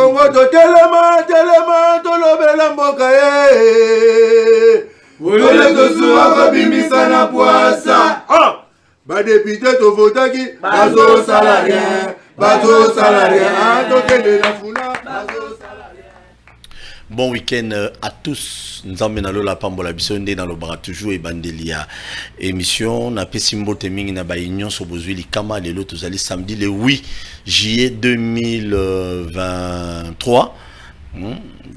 Congo to telema to lobela mboka ye. Wole to suwa ko bimisa na poasa. Ba député to votaki bazo salarié to kende na funa bazo salarié. Bon week-end à tous. Nous emmenons la pambola bisonde dans le bar toujours et bandelia émission na pesimbo teming na ba union so bozuli kama lelo tozali samedi le 8 juillet 2023.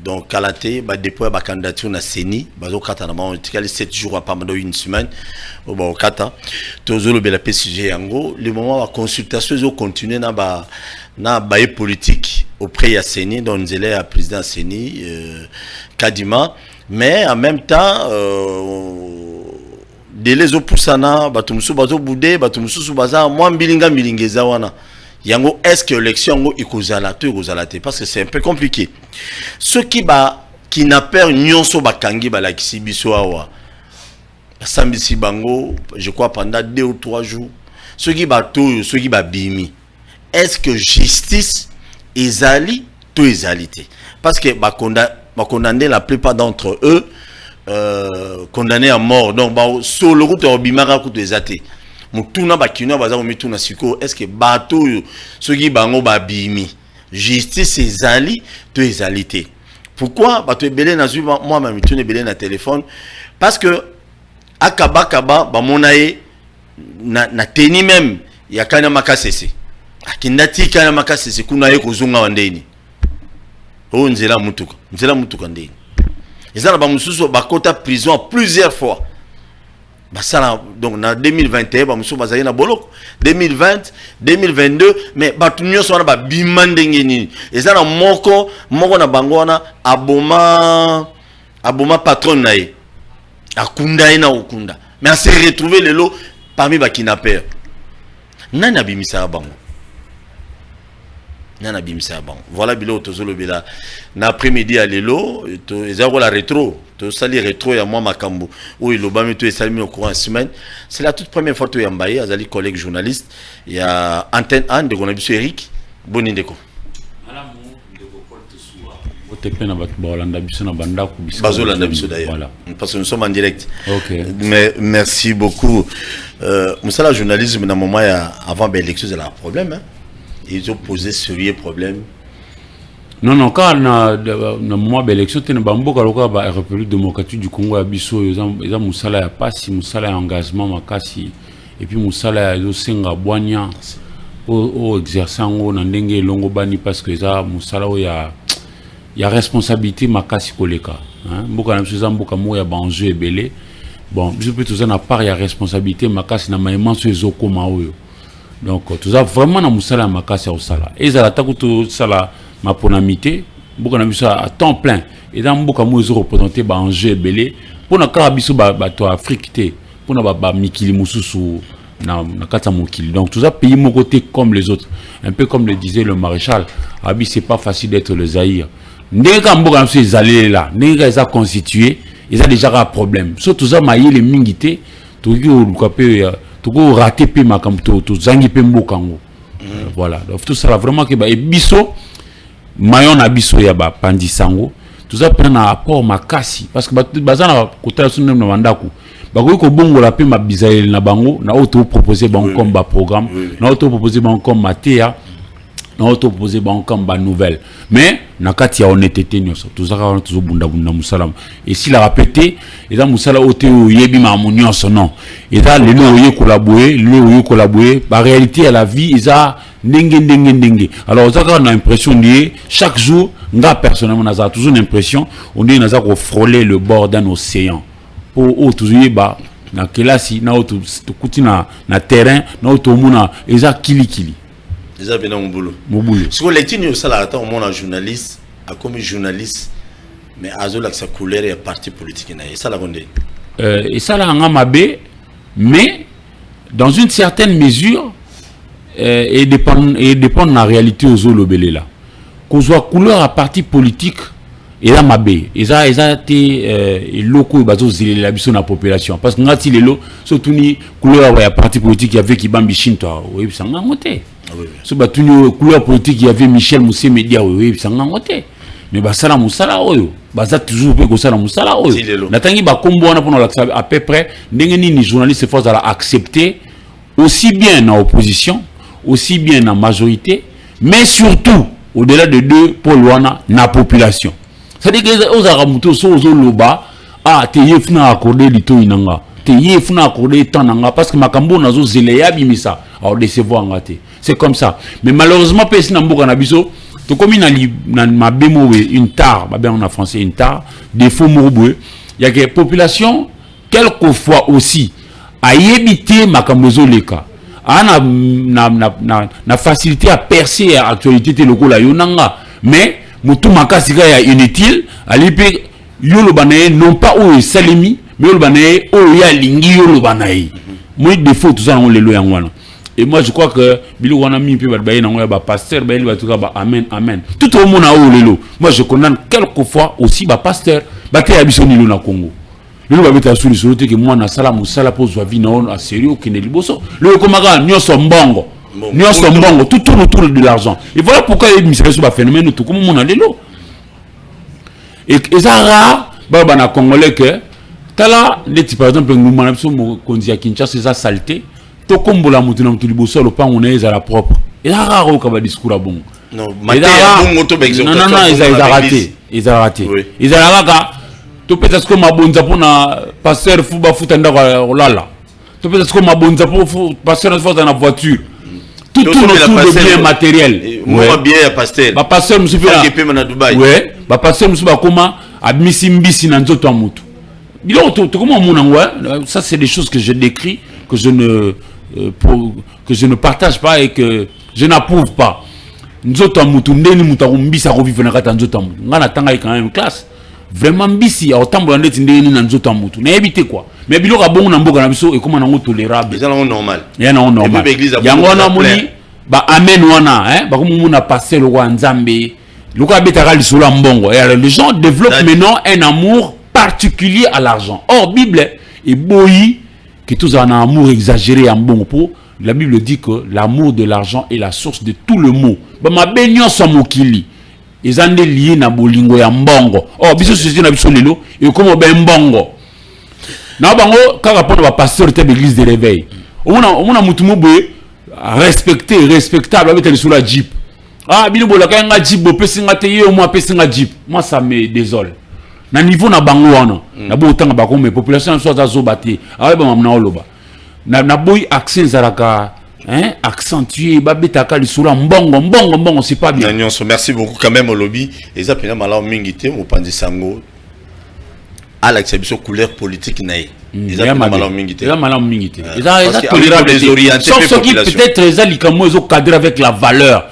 Donc Kalaté ba déployer ba candidature na CENI bazo kata na ba 7 jours pendant une semaine au ba kata tozolo bela PCG yango le moment la consultation zo continuer na ba politique auprès de CENI dont nous est à président CENI Kadima, mais en même temps les opusana batumusu bazo boudé batumusu baza moi mbilingeza wana yango est-ce que l'élection ikozala parce que c'est un peu compliqué ceux qui n'a peur nyonso bakangi ba la kisibiso awa sambisi bango je crois pendant 2 ou 3 jours ceux qui bimi est-ce que justice ezali to ezalité parce que condamné la plupart d'entre eux condamnés à mort donc sur le route obimara ko ezate mutuna bakino baza mituna siko est-ce que bato ceux qui bango babimi justice ezali to ezalité pourquoi bato ebele na zui moi ma mituna ebele na téléphone parce que akaba ba monaye na teni même ya kana makasese akindati kana makasese kuna ye kozunga wandeni o nzela mutuka ndeni ezala ba mususu bakota prison plusieurs fois basala donc na 2021 ba mususu bazali na boloko 2020 2022 mais batu nyonso wana ba bimandenge nini ezala moko na bango wana aboma patron na ye akunda ina okunda mais on s'est retrouvé le lot parmi ba kidnappeurs nani abimisa bango voilà bilo tozolo bila na après-midi à lelo to ezako la rétro to sali rétro ya moi makambo où il obami to esalmi au courant semaine c'est la toute première fois to yambaye azali collègue journaliste il y a antenne Anne de Gonabiso Eric bonindeko malamu ndeko porte soa otepena batu balanda biso na banda ku biso bazolanda biso d'ailleurs voilà parce que nous sommes en direct. OK mais merci beaucoup musala journalisme na moment ya avant l'élection de la problème hein? Ils ont posé sérieux problème. Non, quand na moment d'élection, tu n'as pas beaucoup la République démocratique du Congo à Bisso, ils ont musala ya pasi, musala ya engagement makasi, et puis musala ya senga boanya au exerçant au nandenge longo bani parce que ça musala ya responsabilité makasi koleka. Hein, beaucoup na choses beaucoup mo ya banjeu ebele. Bon, je peux tout ça na part ya responsabilité makasi na maïman sur ezoko maoyo. Donc tout ça vraiment na musala makasi au sala et ça la takuto sala ma ponamité beaucoup na biso à temps plein et dans beaucoup mo zo représenter ba enjeu belé pour na karabiso ba to Afrique té pour na ba mikili mususu na kata mokili donc tout ça pays mon côté comme les autres un peu comme le disait le maréchal abi c'est pas facile d'être le Zaïre ndeka mboka na biso ezalé là ndeka eza constitué ils a déjà un problème surtout ça maïe les mingité to ki o lukape tout raté pe makamto to zangi pe mbokango voilà donc tout ça vraiment que ba e biso mayon na biso ya ba pandisango tout ça prend un apport makasi parce que bazana kota sunu na mandako ba ko bongola pe mabizael na bango na auto proposer bango comme ba programme na auto proposer bango comme matéa na auto proposer bango comme ba nouvelle mais na kati ya honnêteté nyonso tout ça quand tout bunda musalam et si la répéter et dans musala ote yebi ma nyonso non et dans le oye collaborer la réalité à la vie ils a ndenge alors ça on a l'impression de chaque jour nga personnellement on a toujours l'impression on dit naza ko frôler le bord d'un océan pour toujours ba na kelasi na auto kuti na terrain na auto muna eza kili ils avaient un boulot. Si vous l'étiez au salaire, on est journaliste, comme journaliste, mais azol avec sa couleur et parti politique. Et ça la gondé. Et ça la ngamabe, mais dans une certaine mesure, et dépend de la réalité aux olobélé là. Qu'on soit couleur à parti politique, et là mabé, et ça été locaux bazo zile la biso na population. Parce que ngati lelo, surtout ni couleur à parti politique, il y avait qui bambi shinto, oui ça ngamoté. so batunyo couleur politique il y avait Michel Moussé Média oui sanga ngote mais basala musala oyo baza toujours pe ko sala musala oyo natangi ba kombo wana pour à peu près ndenge ni journaliste faut accepter aussi bien en opposition aussi bien en majorité mais surtout au-delà de deux Paul wana na population c'est-à-dire que aux aramuto so zo loba te yefuna accorder lito inanga te yefuna accorder tananga parce que makambo nazo zeleya bimisa alors décevoir ngate c'est comme ça mais malheureusement pesi na mboka na biso to comme na mabemo une tare ba bien en français une tare défaut morobwe ya que population quelquefois aussi a yebité makambo zo leka ana na facilité à percer actualité te lokola yonanga mais mutu makasika ya inutile alipe yolo banaye non pas o salimi mais yolo banaye o ya lingi yolo banaye moi défaut tout ça on le lo yangwana et moi je crois que bilo wana mi pe ba na ba pasteur ba ba tuka ba amen amen tout au monde a o lelo moi je condamne quelquefois aussi ba pasteur ba te ya biso ni lo na Congo lelo ba beta suri solo te que moi na sala musala po zwa vi na on a sérieux ki ne liboso le komaka nyoso mbongo nyoso mbongo tout tourne autour de l'argent et voilà pourquoi il y a ce phénomène tout comme mon lelo et ça rare ba na congolais que tala les par exemple nous manapso mo konzi ya Kinshasa c'est ça saleté to kombola mutu na mutu liboso lo pa on est à la propre et ça rare au ba discours bon non mais ils ont raté ils ont raté to peut-être que ma bonza pona passer fuba futanda lala to peut-être que ma bonza pour passer na voiture tout autour de bien matériel moi bien ya pasteur ba passer musu fa qui na Dubaï ouais ba passer musu ba koma admisi mbisi na nzoto ya mutu bilo to comment mon ça c'est des choses que je décris que je ne partage pas et que je n'approuve pas nzoto ya mutu ndeni mutu mbisa ko vivre na kata nzoto ya mutu ngana tanga quand même classe vraiment mbisi autambo ndeti ndeni na nzoto ya mutu na éviter quoi mais biloko bongo na mboka na biso et comment na tolérable c'est normal ya na normal yango na moni ba amen wana ba comme mona passer le roi nzambe loko abetaka lisolo ya mbongo et les gens développent maintenant un amour particulier à l'argent or bible et boyi que tous en un amour exagéré en bon pour la Bible dit que l'amour de l'argent est la source de tout le mot ba mabenyo so mokili ezande lié na bolingo ya mbongo or biso société na biso lelo et comme ben mbongo na bango kaka pona ba pasteur te l'église de réveil on a mutu moboye respectable avec sur la jeep bino bolaka nga jeep bo pesinga te yo moi pesinga jeep moi ça me désole na niveau na bango wana na bo tanga ba ko mais population so za zo baté ba mamna oloba na boy accent zaraka accentué babetaka lisura mbongo c'est pas bien. Merci beaucoup quand même au lobby et ça pena mala mingité mo pandi sango à l'exception couleur politique naïe. Ils ont mala mingité. Ils ont mala mingité. Ils ont tolérable des orientés population. Peut-être les alikamo ils ont cadré avec la valeur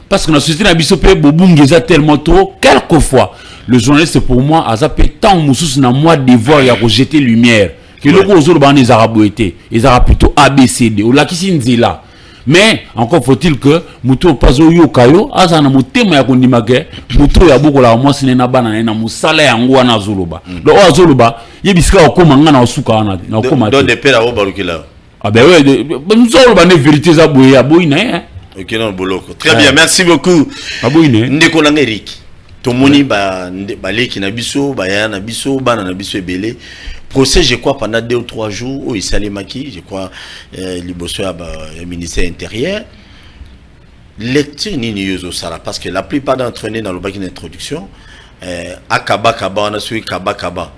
parce que dans la société na biso pe bobungeza tellement trop quelquefois le journaliste pour moi a zappé tant mususu na moi devoir ya rejeter lumière que le gros jour ban les arabes étaient ils arabes plutôt ABCD ou la kisinzila. Mais encore faut-il que muto pazo yo kayo azana mutema ya kondimake muto ya boko la mwasi na bana na musala yango wana zuluba do azuluba yebiska okoma ngana osuka na okoma do de pera obalukila ah ben ouais nzoluba ne vérité za boya boyina OK non boloko très bien merci beaucoup aboyine ndeko na Eric tomoni ba leki na biso ba ya na biso bana na biso ebele procès je crois pendant 2 ou 3 jours où il s'allait maquiller je crois liboso ya ministère intérieur lecture nini yozo sala parce que la plupart d'entre eux dans le bac d'introduction akaba on a suivi kaba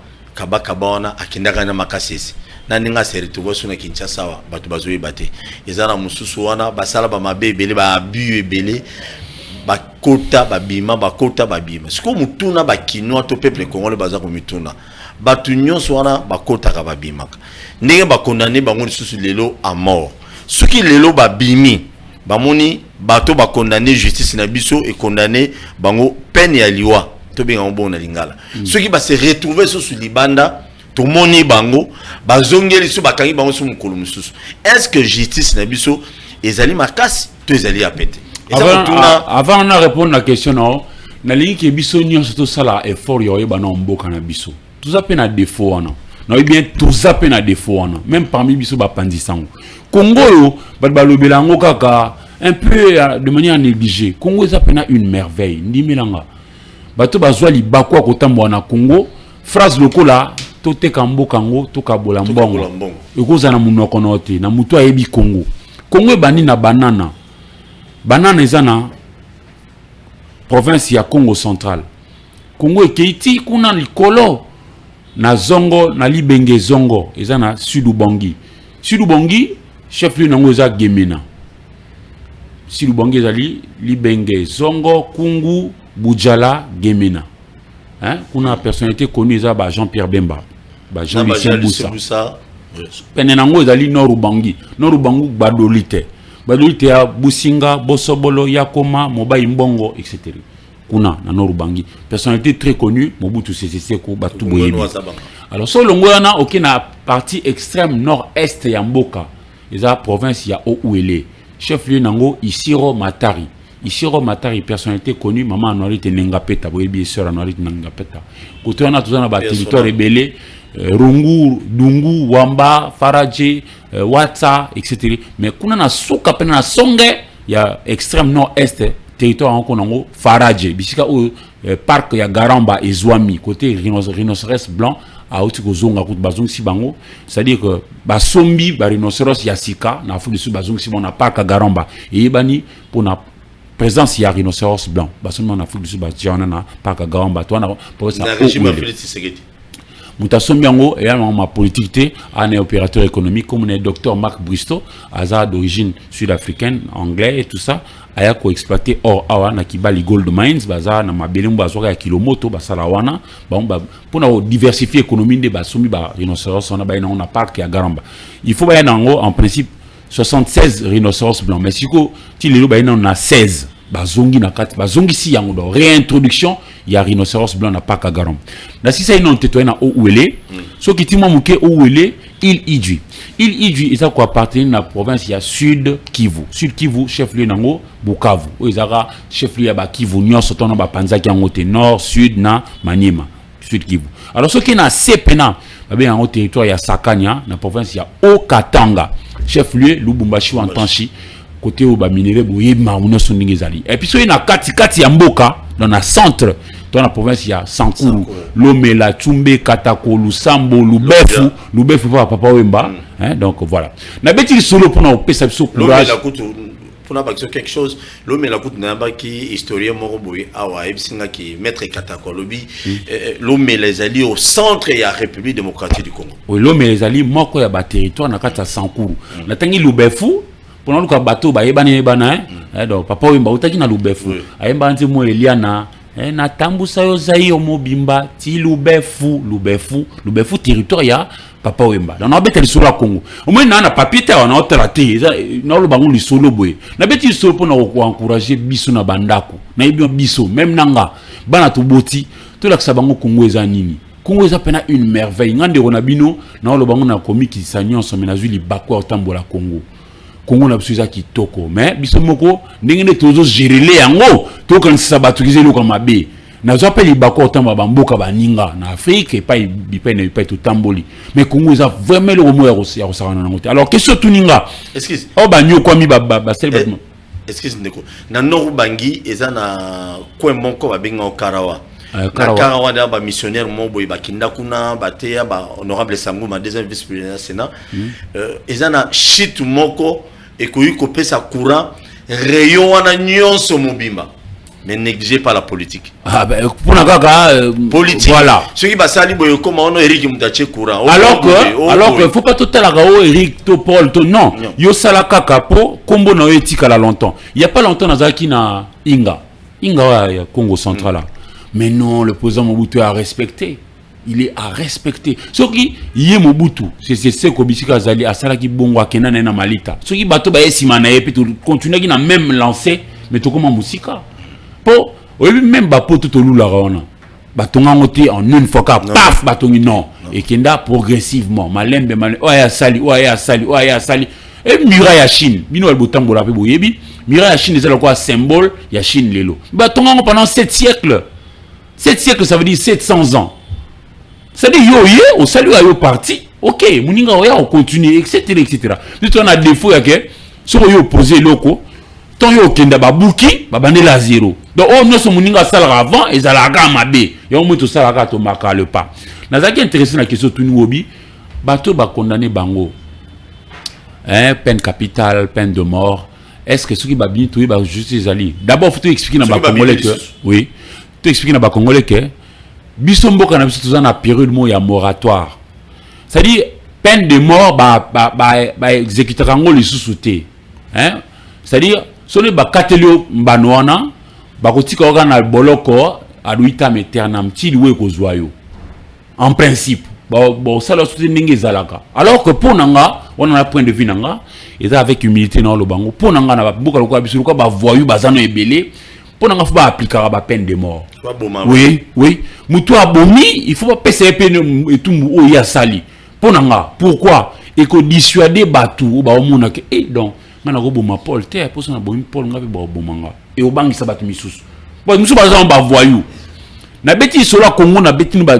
on a akindaka na makasisi na ninga seritugo suna Kinshasa batu bazoyi bate ezana mususu wana basala ba mabe ebele ba abu ebele bakota babima siko mutuna bakinoa to peuple congolais baza ko mituna batu nyonso wana bakota ka babimaka ndenge bakondane bango lisusu lelo à mort soki lelo babimi bamoni bato bakondane justice na biso et condamné bango peine ya liwa to benga bon na lingala soki ba se retrouver sur libanda to moni bango bazongeli so bakangi bango so mukolo mususu est-ce que justice na biso ezali makasi to ezali apete avant on a répondre la question non na lingi ke biso nyonso to sala effort yo yeba na mboka na biso tout ça peine à défaut wana non bien tout ça peine à défaut wana même parmi biso ba pandisango Congo yo ba lobela ngo kaka un peu de manière négligée. Congo est une merveille. Ndimilanga. Bato bazwa li bakwa kotambo na Congo. Phrase lokola tote kambo kango to kabola mbongo. Ekoza na munoko note na mutu ayebi Congo. Congo ebani na banana. Banana ezana province ya Congo central. Congo ekeiti kuna likolo na zongo na libenge zongo ezana Sud-Ubangi. Sud-Ubangi chef lieu nango eza Gemena. Sud-Ubangi ezali libenge zongo Kungu Bujala Gemena. Hein? Kuna personnalité connue eza ba Jean-Pierre Bemba, ba Jean-Michel Boussa. Penenango ezali Nord-Ubangi. Nord-Ubangi badolite. Badolite ya Businga, Bosobolo, Yakoma, Mobai Mbongo, etc. Kuna na Nord-Ubangi. Personnalité très connue, Mobutu Sese Seko, Batu Boyebi. Alors so longo yana ok na partie extrême nord-est ya Mboka. Eza province ya Ouele. Chef lieu nango Isiro Matari. Isiro Matari, personnalité connue, maman Anuarit Nengapeta, Boyebi et sœur Anuarit Nengapeta. Côté on a tout ça territoire rebellé, Rungu, Dungu, Wamba, Faradje, Watsa, etc. Mais kuna na souka pena na songe, il y a extrême nord-est, territoire en Kongo, Faradje, bisika ou parc ya Garamba et Zouami, côté rhinocéros blanc, à Otiko Zonga, route Bazong Sibango, c'est-à-dire que Basombi, rhinocéros Yasika, na Afrique du Sud, Bazong Sibon, parc à Garamba, et Ibani, pour na présence, il y a rhinocéros blanc. Basombi, en Afrique du Sud, Bazong, parc à Garamba, toi, pour ça. Mutasombiango et ma politique un opérateur économique comme le docteur Marc Bristow, hasard d'origine sud-africaine, anglais et tout ça, aya ko exploiter or awa na kibali gold mines baza na mabele mbazoka ya kilomoto basala wana pour na diversifier l'économie de basombi ba rhinocéros on a ba na parc ya Garamba. Il faut ba nango en principe 76 rhinocéros blancs mais siko ti lelo ba na 16 bazongi na kati bazongi si yango do réintroduction ya rhinocéros blanc na parc à Garamba. Na si ça ino teto na Ouele so ki ti mo muke Ouele il Idjui est à quoi appartenir à la province ya Sud Kivu. Sud Kivu chef lieu nango Bukavu. O ezara chef lieu ya ba Kivu nyonso to na ba panzaki yango te nord sud na Maniema Sud Kivu. Alors ce qui na sepena ba bien en territoire ya Sakanya na province ya Okatanga chef lieu Lubumbashi ou Antanshi côté où ba minéré boye mamuno soningi zali. Et puis so na kati ya mboka dans la centre dans la province il y a Sankuru, Lomela, Tchumbe, Katako, Lusambo, Lubefu papa Wemba. Hein, donc voilà. Na beti solo pour nous pesa so courage. Pour n'a pas quelque chose, Lomela coûte n'a pas qui historien moroboy awa ebsinga qui maître Katako lobi Lomela zali au centre ya République démocratique du Congo. Oui, Lomela zali moko ya ba territoire na kata Sankuru. Na tangi Lubefu pour nous ka bateau ba yebana donc papa Wemba utaki na Lubefu. Ayemba nti mo Eliana na tambusa yo zai omobimba ti Lubefu territoire ya papa Wemba dans na bete lisolo Congo au moins na papier te na otraté na lo bango lisolo boye na bete lisolo pour na ko encourager biso na bandako na yebio biso même nanga bana to boti to la bango Congo eza nini Congo eza pena une merveille ngande rona bino na lo bango na komi ki sanyon so menazui li bakwa otambola Congo Congo na biso kitoko mais biso moko ndenge ne tozo gérer yango to kan sabatu kizelo comme mabe na zo appelle bako otamba bamboka baninga na Afrique et pas tout tamboli mais Congo ça vraiment le mot ya osana na ngote alors question tuninga excuse o banyo kwa mi ba excuse ndeko na Nord-Ubangi eza na coin moko ba benga Okarawa Karawa da ba missionnaire mobo ba kinda kuna ba teya ba honorable Sanguma deuxième vice-président Sénat eza na shit moko et koyi kopesa courant rayon wana nyonso mobimba mais négligé par la politique. Ah ben pour na kaka politique voilà ce qui va sali boyo comme on Eric Mutache courant alors que faut pas total la Eric to Paul to non yo sala kaka po kombo na etika la longtemps il y a pas longtemps nazaki na Inga ya Congo central là mais non le président Mobutu a respecté. Il est à respecter. Ce qui est Mobutu, c'est ce que Bisika Zali a salaki bongo akena na malita. Ce qui bato ba esima na epi to continuer qui na même lancé mais to comme musika. Po même ba poto to lula raona. Batonga ngote en une fois ka paf batongi non et kenda progressivement malembe oya sali. Et mira ya Chine, bino albotambola pe boyebi, mira ya Chine c'est quoi symbole ya Chine lelo. Batonga pendant 7 siècles. 7 siècles ça veut dire 700 ans. C'est-à-dire, au salut à yo parti, ok, Mouninga, on continue, etc. Si on a des défauts, si on a opposé loko, tant yo kenda babuki babande la zéro donc oh nous sommes moninga sala avant et zalaka mabe yo mo to sala ka to marquer le pas nazaki intéressé na question tuni wobi bato ba condamné bango peine capitale peine de mort est-ce que ceux qui ba bien tout ba justice ali d'abord faut expliquer na ba congolais que oui tu expliquer na ba congolais que biso mboka na biso tozana na période mo ya moratoire c'est-à-dire peine de mort ba exécuter ngo les sous-souté c'est-à-dire soni ba katelio mbanoana ba kotika organa boloko aduita meternam ti liwe kozwa yo en principe bon ça la soutenir ninge zalaka alors que pour nanga on a un point de vue nanga et avec humilité dans le bango pour nanga na boka lokwa biso lokwa ba voyou bazano ebele pour nanga faut ba appliquer ba peine de mort oui mutu abomi il faut pas passer peine et tout o ya sali pour nanga pourquoi et que dissuader batu ba omona que et donc ngana ko boma Paul terre pour ça na bomi Paul ngabe ba bomanga et o bangi sabatu misusu bon musu bazano ba voyou na beti solo Congo na beti ba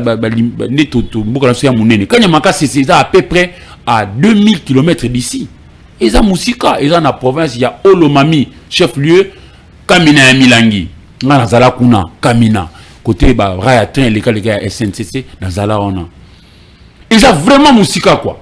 neto mboka na so ya munene kanya makasi c'est à peu près à 2000 km d'ici eza musika eza na province ya Olomami chef lieu Kamina ya Milangi ngana zala kuna Kamina côté ba raya train les cas SNCC na zala ona eza vraiment musika quoi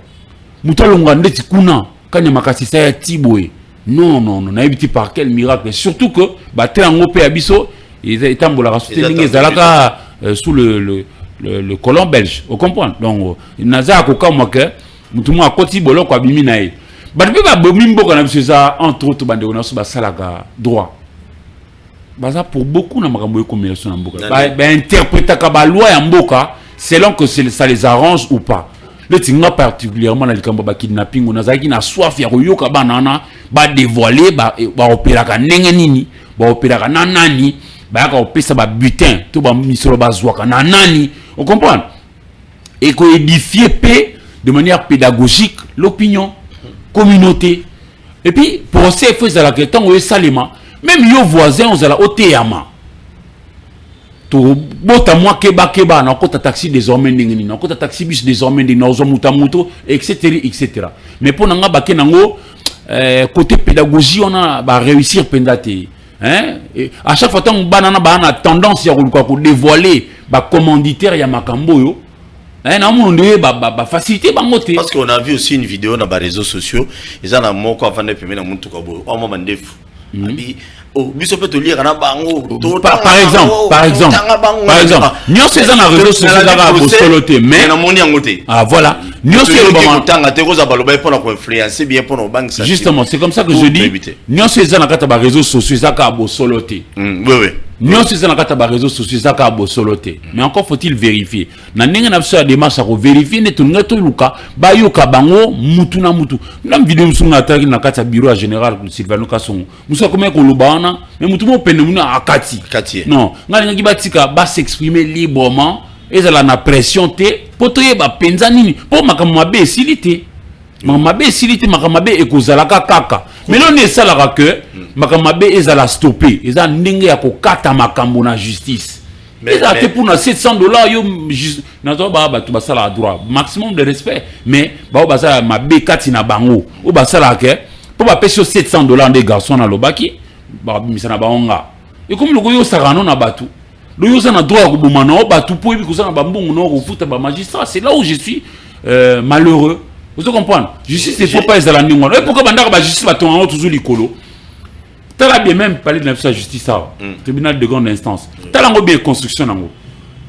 mutalonga ndeti kuna kanya makasi sa ya Tiboé non na ebiti par quel miracle surtout que ba train ngo pe abiso etambola soutenir zalaka sous le colon belge vous comprenez donc naza ko kamwa que mutumu akoti boloko abimi na ye ba pe ba bomi mboka na biso za entre autres bande na so ba salaka droit baza pour beaucoup na makambo ekomelation na mboka ba interpréter ka ba loi ya mboka selon que ça les arrange ou pas le tinga particulièrement na likambo ba kidnapping na zaki na soif ya koyoka banana ba dévoiler ba opéra ka ndenge nini ba opéra ka nanani ba ka opesa ba butin to ba misolo ba zwaka nanani vous comprenez et ko édifier paix de manière pédagogique l'opinion communauté et puis pour ces faits à la question au salima même yo voisin on zala oteyama to bota moi keba na kota taxi désormais ndengeni na kota taxi bus désormais ndengeni na zo muto etc mais pour nanga ba kenango côté pédagogie on a ba réussir pendate et à chaque fois tant banana ba tendance ya ko dévoiler ba commanditaire ya makambo yo na monde ba facilité bangote parce qu'on a vu aussi une vidéo dans les réseaux sociaux ils en a moko avant de permettre na muntu ka bo o mo mandefu abi oh biso peut lire na bango par exemple nyo c'est na réseaux sociaux là ba soloté mais na moni ngote voilà nyo c'est ba tanga te ko za baloba pour na influencer bien pour nos banques ça justement c'est comme ça que je dis nyo c'est na kata ba réseaux sociaux ça ka bo soloté oui non c'est ça na kata ba réseaux sociaux ça ka bo soloté mais encore faut-il vérifier na ndenge na biso ya démarche ko vérifier ne tunga to luka ba yoka bango mutu na mutu na vidéo musunga ataki na kata bureau général Sylvano Kasongo musa comment ko lobana mais mutu mo pene muna akati non ngali ngi batika ba s'exprimer librement et ça la na pression te potoye ba penza nini po makamwabe silité makamwabe silité makamwabe ekozalaka kaka mais non ne salaka que makamwabe ezala stopper eza ndenge ya kokata makambo na justice mais ça te pour na $700 yo nazo ba tu basala droit maximum de respect mais ba basala mabe kati na bango o basala ke pour ba pèse $700 des garçons na lobaki ba misana baonga et comme le goyo sarano na batu le yo na droit ko boma na batu po ebi ko sana ba mbongo na ko futa ba magistrat c'est là où je suis malheureux vous comprenez justice il faut pas ezala ndingo et pourquoi bandaka ba justice ba tonga toujours likolo tala bien même parler de la justice tribunal de grande instance tala ngo bien construction nango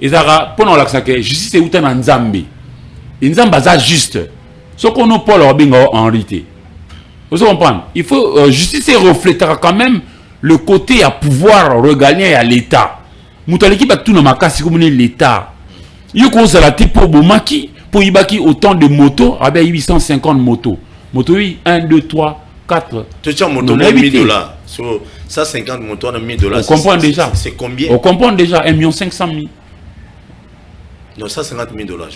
ezara pona la que justice est uta na nzambe nzamba za juste ce qu'on nous Paul Robingo en réalité vous comprenez il faut justice reflétera quand même le côté à pouvoir régalien à l'état mutaleki ba tuna makasi comme l'état yoko za la tipo bomaki pour ibaki autant de motos avec 850 motos moto 1 2 3 4 tu tiens moto $1000 sur ça 50 motos de $1000 on comprend déjà c'est combien on comprend déjà 1 500 000 non ça $50,000 je crois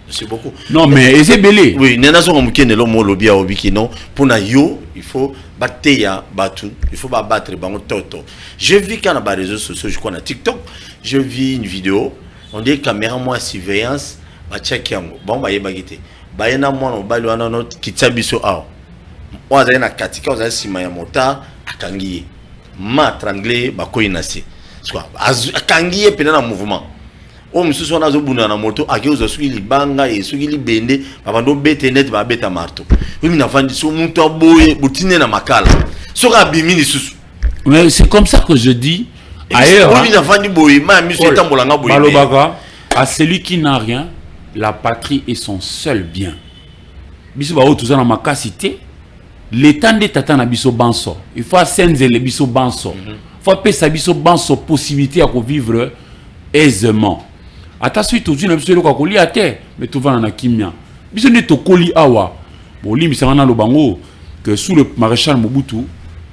c'est beaucoup non mais c'est belé oui nena so mukene lo mo lobia obiki non pour na yo il faut battre ya batu il faut battre bango toto je vis quand na réseaux sociaux je crois na TikTok je vis une vidéo on dit caméra moi surveillance ba check yango bon ba yebagite ba yena moi no bali wana no kitsabiso aw oza na katika oza sima ya mota akangi ma tranglé ba ko inasi quoi akangi pe na mouvement o msusu wana zo buna na moto akeuza suki libanga et suki libende babando bete net ba beta marto oui na vandi so muntu aboye butine na makala so ka bimini susu. Mais c'est comme ça que je dis ailleurs. Oui na vandi boye ma miso tambolanga boye balobaka à celui qui n'a rien la patrie est son seul bien. Biso ba o tout ça na makasité l'état de tata na biso banso il faut ascenze le biso banso faut appeler sa biso banso possibilité à vivre aisément. Ata suite aujourd'hui na biso ko li ate mais tout va na kimia biso ne to koli awa bon li misana lo bango que sous le maréchal Mobutu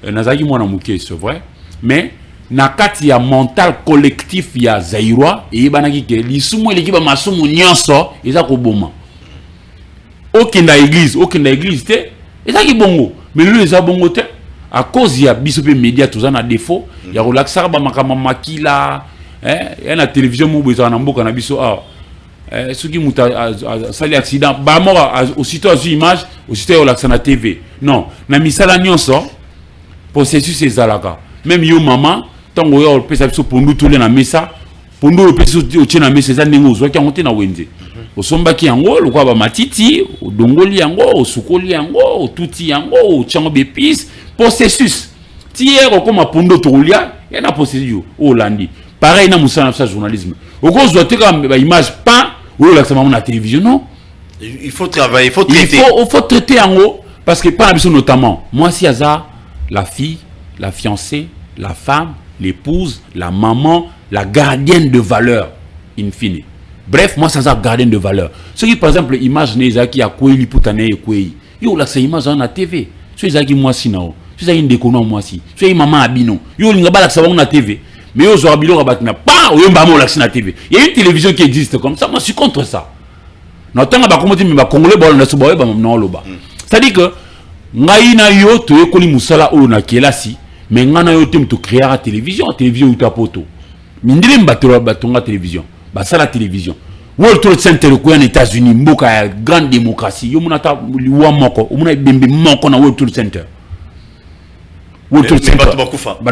nazaki mwana muke c'est vrai mais na kati ya mental collectif ya Zaïrois et banaki ke li sumo eleki ba masumu nyonso eza ko boma okenda église te ezaki bongo mais lui eza bongo te à cause ya biso pe média tout ça na défaut ya relaxer ba makama makila et la télévision mo besoin na mboka na biso ceux qui muta sali accident ba mort aussitôt à image aussitôt relaxer na TV non na misala nyonso processus ezalaka même yo maman tango yo pesa biso pondu tole na mesa pondu le pesa o tina mesa za ndenge ozwa ki ngote na wenze osombaki yango lokwa ba matiti odongoli yango osukoli yango otuti yango ochango bepis processus tiers comme pondu tolia ya na processus olandi pareil na musana sa journalisme au cause doit être comme image pas ou là ça na télévision non il faut travailler il faut traiter il faut traiter en haut parce que pas notamment moi si hasard la fille la fiancée la femme l'épouse la maman la gardienne de valeur in fine bref moi ça gardienne de valeur ce qui par exemple image nezaki ya kweli putane kweli yo là c'est image na TV so ezaki moi si nao so ezaki ndekono moi si so maman abino yo linga bala ça na TV mais aux Orabilo Rabatna, pas au Yomba la TV. Il y a une télévision qui existe comme ça, moi je suis contre ça. N'entends pas comment dire, mais Congolais, bon, on a ce boy, non, loba. C'est-à-dire que, Naïna yo, tu es connu Moussala ou na Kielasi, mais Nana yo, tu créer la télévision ou ta poto. Mindile mbatolo batonga télévision, bah ça la télévision. World Trade Center aux États-Unis, Mboka, grande démocratie, yo munata liwa moko, ou muna bembe moko na World Trade Center. World Trade Center.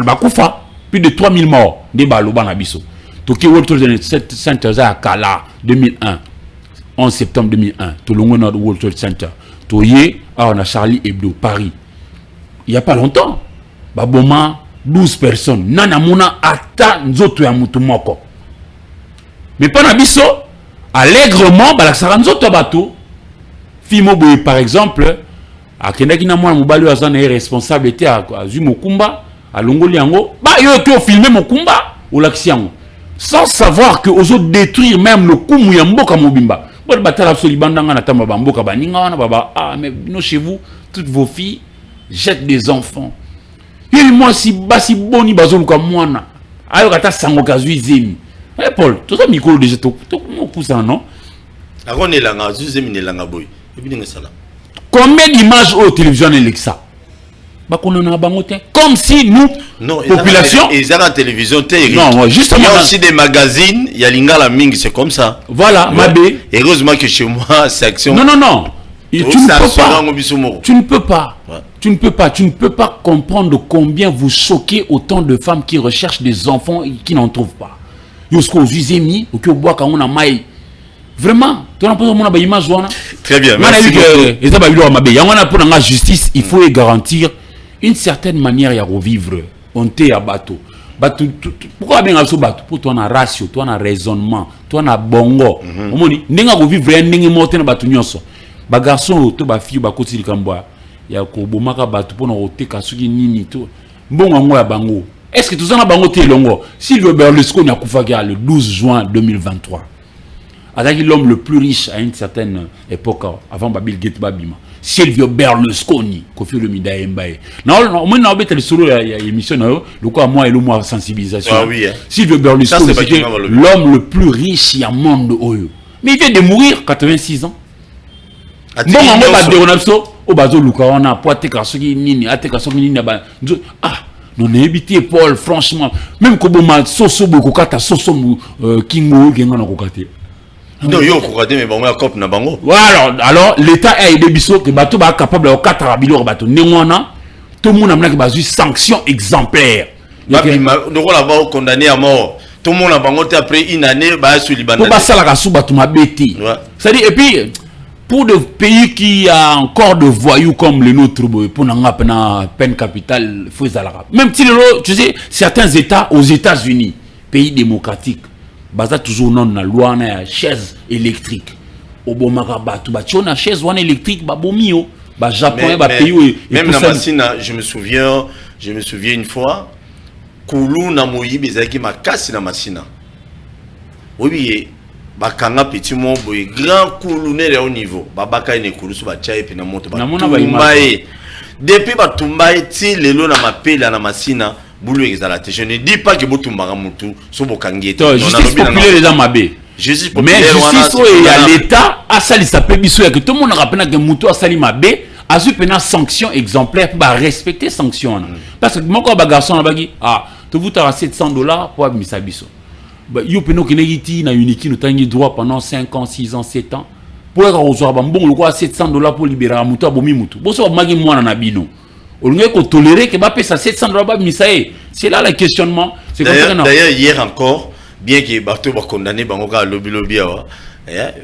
Bakufa. Plus de 3000 morts des baloba na biso. Toki World Trade Center à Kala 2001 11 septembre 2001 Tolongo na World Trade Center Toye on a Charlie Hebdo Paris il y a pas longtemps baboma 12 personnes nana mona ata nzoto ya mutu moko mais pas na biso allègrement balakisaka nzoto bato fimo boye par exemple akendaki na mwana mobali azana responsable était à Zumokumba à Longoli yango ba yo to filmer mon combat au laxiango sans savoir que aux autres détruire même le kumu ya mboka mobimba bon batala solibandanga na tamba ba mboka baninga wana baba mais non chez vous toutes vos filles jettent des enfants et moi si basi boni bazoluka mwana ayo kata sango kazui zemi Paul tout ça mikolo déjà to mo kusa non akone langa zemi ne langa boy et puis sala combien d'images au télévision Alexa comme si nous, non, population, ils ont la télévision, non, justement, il y a aussi des magazines, il y a l'ingala ming, c'est comme ça. Voilà, ouais. Mabé. Heureusement que chez moi, c'est action. Non. Tu ne peux pas. Ouais. Tu ne peux pas comprendre combien vous choquez autant de femmes qui recherchent des enfants et qui n'en trouvent pas. Vraiment, tu as pas image. Très bien, merci pour la justice, il faut garantir une certaine manière de revivre. On t'est à bateau. Pourquoi bien à ce bateau? Pour toi, on a ratio, toi, on a raisonnement, toi, on a bongo. On dit, n'est-ce pas vivre un n'est mort dans bateau nyonso. Ba garçon, to ba fille, ba côté kambwa. Ya ko bomaka bateau pour nous roter kasugi nini to. Bongo ngo ya bango. Est-ce que tout ça na bango te longo? Silvio Berlusconi a kufaga le 12 juin 2023. Avec l'homme le plus riche à une certaine époque avant Bill Gates Babima. Silvio Berlusconi, Kofi Olomide Mbaye. Non, moi, on a fait solo l'émission, le quoi, moi et le moi sensibilisation. Ah oui, hein. Silvio Berlusconi, c'était l'homme le plus riche du monde. Mais il vient de mourir, 86 ans. Bon, on va dire, on a so, au bazo Luka, on a poité Kasogi Nini, Ate Kasogi Nini, non, évité Paul, franchement, même quand on a Soso Bokata, Soso Kingo, Gengan Kokate. Non, yo kokate mais bon la cop na bango. Voilà, alors l'état a aidé biso que bateau ba capable de 4 abilo bateau. Néanmoins, tout le monde a une sanction exemplaire. Donc on l'a condamné à mort. Tout le monde a bangoté après une année, bah sur Liban. Pour ça la souba tout m'a bêté. C'est-à-dire et puis pour des pays qui a encore de voyous comme le nôtre, pour n'en peine capitale, faut même si tu sais certains États aux États-Unis, pays démocratiques, basé toujours non na loi na chaise électrique. Au bon marabat, tu bâtis une chaise électrique, bah bomio, bah Japon, bah pays. Même dans Massina, je me souviens une fois, Koulou na moyi bezaki makasi na Massina. Oui, bakanga petit mon boy grand Koulou ne au niveau, babaka ine Koulou so ba tchaye pe na moto ba. Depuis ba tumbaye ti lelo na mapela na Massina. Je ne dis pas que Botumba Moutou sont bokangi. Justice populaire les amabé. Mais justice et à l'État, à ça il s'appelle Bissou que tout le monde rappelle que Moutou a sali mabé, a su une sanction exemplaire pour respecter sanction. Parce que mon corps garçon bagi tu vous as $700 pour misa biso. Yo peno kinegiti na uniki no tangi droit pendant 5 ans, 6 ans, 7 ans. Pour recevoir bon le quoi $700 pour libérer Moutou abomi Moutou. Bon so magi moi na bino. On ne peut tolérer que Mbappé ça $700 c'est là le questionnement. D'ailleurs hier encore, bien que Bato va condamner Bangoka lobby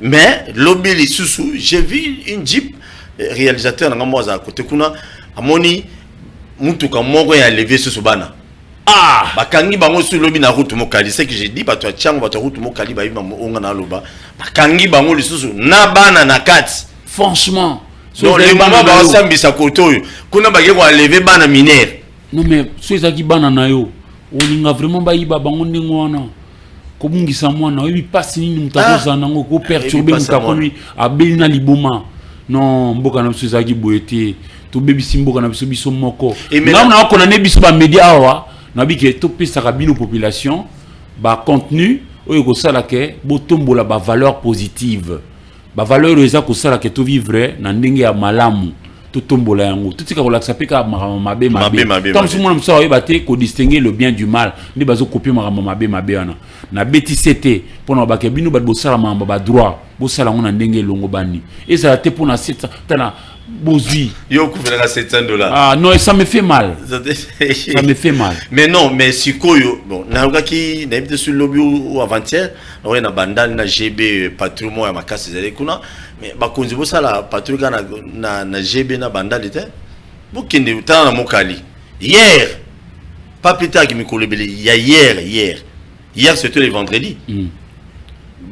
mais lobby les sous j'ai vu une Jeep réalisateur dans moi à côté kuna amoni mutuka moko ya lever sous bana bakangi bango sur lobby na route mokali c'est que j'ai dit bato tiango bato route mokali ba yima onga na loba bakangi bango les sous na bana na kati franchement. Donc les mamans vont s'embissa koto kuna ba yeko lever bana mineur. Non mais ceux qui bana na yo on a vraiment ba yiba bango ndingo wana ko bungisa mwana oyi passe nini mutakoza nango ko perturber mutakoni abelina liboma non mboka na ceux qui boyete to bebisi mboka na biso biso moko na na ko na ne biso ba media awa na bi ke to pesa ka bino population ba contenu oyo ko sala ke botombola ba valeur positive ba valeur eza ko sala ke to vivre na ndenge ya malamu to tombola yango tout tika ko laksa pe ka mabe comme tout le monde ça oyebate ko distinguer le bien du mal ni bazo copier mabe wana na beti cete pona ba ke bino ba bosala mamba ba droit bosala ngona ndenge longo bani et ça te pona 700 tana bozi yo couvrir $700 non ça me fait mal ça me fait mal mais non mais sikoyo bon na ngaki na ibte sur lobby ou avant-hier on na bandal na GB patrimoine ya makasi zele kuna mais bakonzi bo sala patrouille na GB na bandal était bokende utana na mokali hier pas plus tard que mikolebele hier c'était le vendredi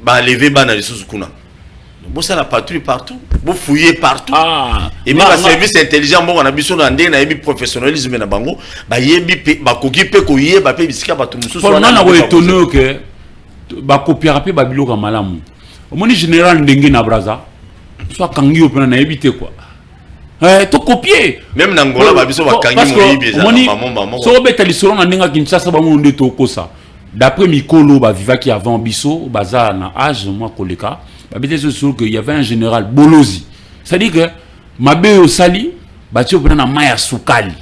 ba lever bana les sous kuna bon ça la patrouille partout bon fouiller partout et même le service intelligent bon on a besoin d'un na yebi professionnalisme na bango ba yebi ba koki pe ko yeba pe bisika ba tumusu so na ko étonné que ba copier pe ba biloko malamu au moni général ndenge na braza soit kangi opena na yebi te quoi to copier même na ngola ba biso ba kangi mo yebi za maman so beta lisolo na ndinga Kinshasa ba mo nde to kosa d'après Mikolo ba vivaki avant biso baza na âge moi koleka babete sûr que il y avait un général Bolozi c'est-à-dire que mabe au sali bati opena na maya sukali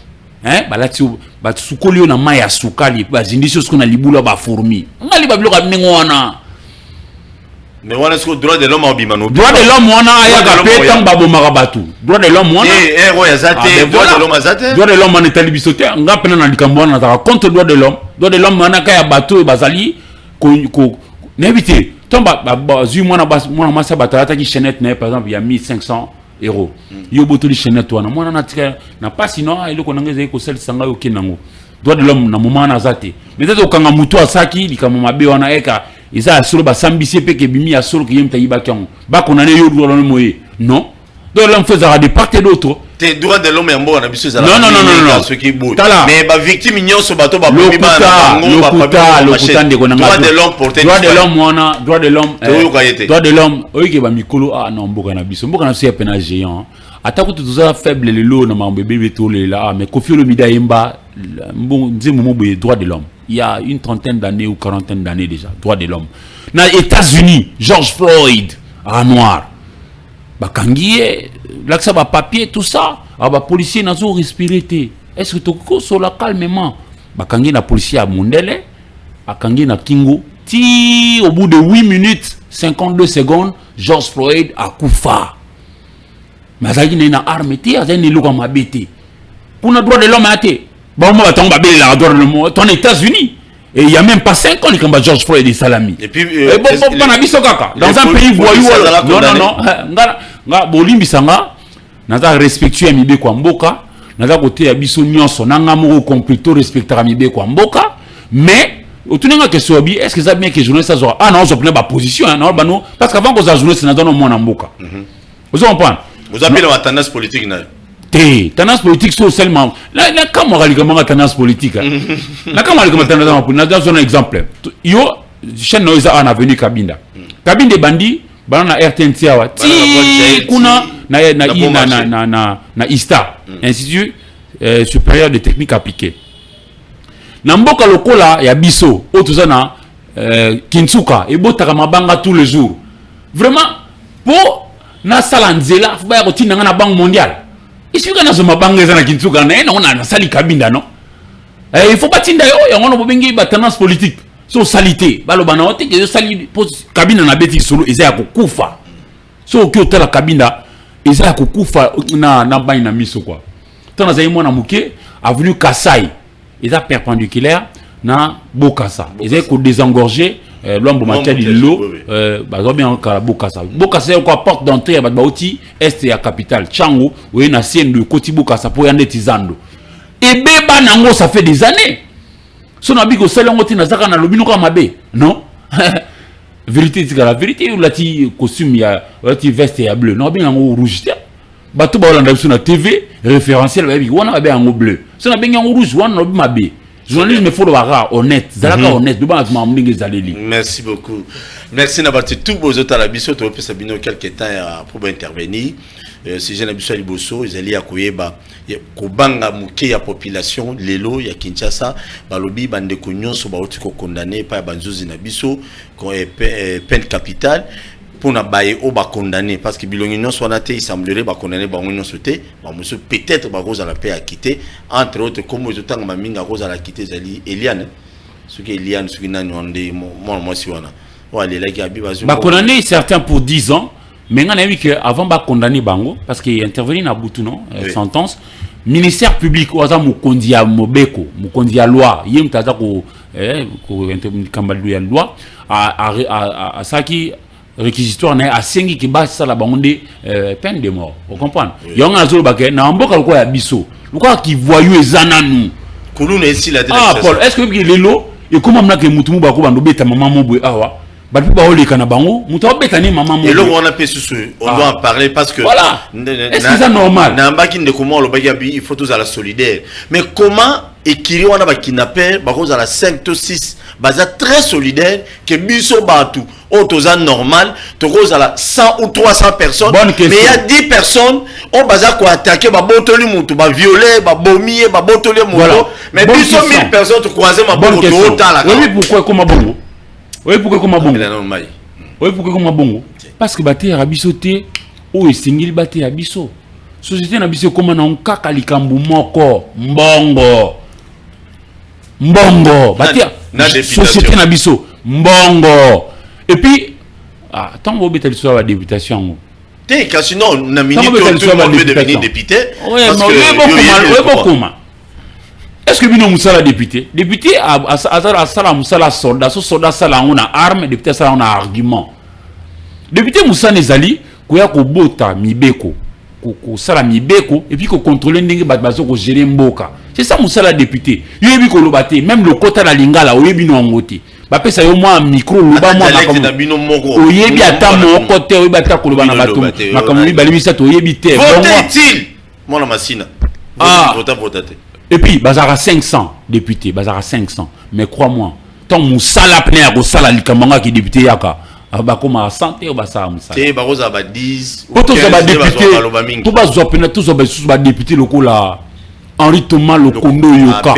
balati batsukoli na maya sukali bazindisi ce qu'on a libula ba fourmi ngali babiloka ndingo wana mais wana ce droit de l'homme obimano droit de l'homme wana aya ka petam babo makabatu droit de l'homme wana roya zate droit de l'homme azate droit de l'homme wana talibisote ngapena na likambo wana ta contre droit de l'homme wana ka ya bato bazali ko n'éviter tomba zui mwana masa batalata ki chaînette na par exemple il y a 1500 €. Yo botoli chaînette wana mwana na tika na pas sinon ile ko nangeza ko sel sanga yo kenango droit de l'homme na moment na zate mais ça okanga mutu asaki likamo mabe wana eka isa solo ba sambisi pe ke bimi ya solo ke yemta yiba kango ba konane yo droit de l'homme moye non droit de l'homme faisera de part et d'autre tes droits de l'homme yambo na biso za non ce qui bout mais ba victime nyonso bato ba bomi ba lokuta ndeko na droit de l'homme porter droit de l'homme wana droit de l'homme oyike ba mikolo non mboka na biso mboka na so ya pena géant atako tuza faible lelo na mambo bébé tolela mais Koffi Olomide yemba bon nzemo mobo droit de l'homme il y a une trentaine d'années ou quarantaine d'années déjà droit de l'homme na États-Unis George Floyd à noir bakangié l'accès à papier tout ça ba policier nazo respirer est-ce que toko sola calmement bakangi na policier à Mondele akangi na Kingo ti au bout de 8 minutes 52 secondes George Floyd a kufa mazaki na arme ti azani luka mabete pour le droit de l'homme à été. Bon, moi, ton États-Unis. Et il n'y a même pas 5 ans, il y a George Floyd et Salami. Et puis, dans un pays voyou, non, Bolimbi Sanga, naza respectueux Amibe Kwamboka, naza côté Abiso Nyonso, nanga mo complètement respecter Amibe Kwamboka, mais au tout cas que sobi, est-ce que ça bien que journaliste ça ah non, je prends ma position, non, bah non, parce qu'avant que ça journaliste na donne mon amboka. Vous comprenez? Vous appelez la tendance politique na. Tendance politique c'est seulement là quand on regarde tendance politique là quand on regarde tendance politique dans un exemple yo chaîne noiza en avenue Kabinda Kabinda bandi bana RTNC wa ti kuna na ISTA Institut supérieur de technique appliquée na mboka lokola ya biso otuza na Kinsuka et botaka mabanga tous les jours vraiment pour na salanzela faut ba ko tinanga na banque mondiale. Il suffit que nous avons des Kinsuka, on a sali Kabinda, non? Il faut pas tinda yo, on a bengi tendance politique. So salité, balobana ote que sali Kabinda na beti solo, ils a kufa. So que la Kabinda, ils a kufa na bain na miso quoi. Tant na moi na muke avenue Kasai, ils a perpendiculaire na Bokassa. Ils a désengorger l'homme matia de l'eau bazo bien ka Bokassa. Bokassa est quoi porte d'entrée à Bauti est ya capitale Chango ou na sienne de Koti Bokassa pour yande tizando. Et beba nango ça fait des années. Son abiko salon oti na zaka na lobino ka mabe. Non? Vérité c'est la vérité ou la ti costume ya ti veste ya bleu. Non bien en rouge. Bato ba olanda sur na TV référentiel ba bi wana ba en bleu. Son bien en rouge wana no mabe. Journalisme, il faut le voir honnête. Honnête. Merci beaucoup. Merci d'avoir tout beau autres à la biso. Tu peux sabino quelques temps pour intervenir. Si j'ai l'habitude à Liboso, ils allaient à Koyeba. Kobanga muke ya population, lelo ya Kinshasa, balobi bande konyon so ba otiko condamné par banzuzi na biso, peine capitale. Pour na baye au ba condamné parce que bilonginon soit naté il semblerait ba condamné ba ngonion sauté ba monsieur peut-être ba cause à la paix à quitter entre autres comme je tang ma minga cause à la quitter zali Eliane ce qui Eliane ce qui nani onde moi si wana wa les là qui abi ba condamné certains pour 10 ans mais on a vu que avant ba condamné bango parce qu'il intervenu na butu non sentence ministère public oza mukondi ya mobeko mukondi ya loi yim taza ko intervenu ya loi à ça qui réquisitoire na a 5 qui base ça la bande peine de mort vous comprenez yo nga zolo bakay na mboka loko ya biso loko ki voyou ezana nous kuluna ici la direction Paul est-ce que lelo et comment na ke mutu mu bako bando beta maman mo boy awa ba pi ba oleka na bango mutu beta ni maman mo et là on a peu on doit en parler parce que voilà est-ce que c'est normal na mbaki de comment le baki il faut tous à la solidaire mais comment ekiri wana ba kidnapper ba cause à la 5 to 6 baza très solidaire que biso batu autoza normal to cause à la 100 ou 300 personnes mais il y a 10 personnes on baza ko attaquer ba botoli mutu ba violer ba bomier ba botoli mutu mais biso 1000 personnes to croiser ma bongo to tala oui pourquoi comme bongo oui pourquoi comme bongo oui pourquoi comme bongo parce que baté rabiso té o esingili baté abiso société na biso comme na nkaka likambu moko mbongo baté société na biso mbongo et puis tant vous bêtez sur la députation car sinon na minute tout le monde veut devenir député parce que est-ce que bino musala député à sala musala soldat sala on a arme député sala on a argument député musala nezali koya ko bota mibeko ko sala mibeko et puis ko contrôler ndenge bazo ko gérer mboka c'est ça musala député yebi ko lobate même le kota la lingala oyebi no ngote ba pesa yo moi micro loba moi na oyebi ata mo côté oyebi ata ko loba na bato makambi balimisa to oyebi te vote-t-il moi na masina vote et puis bazara 500 députés bazara 500 mais crois-moi tant musala pena ko sala likamanga ki député yaka bakoma santé basala musala te bakoza ba 10 ou 15 ba député to bazo pena to ba député lokola Henri Thomas Lokondo Yoka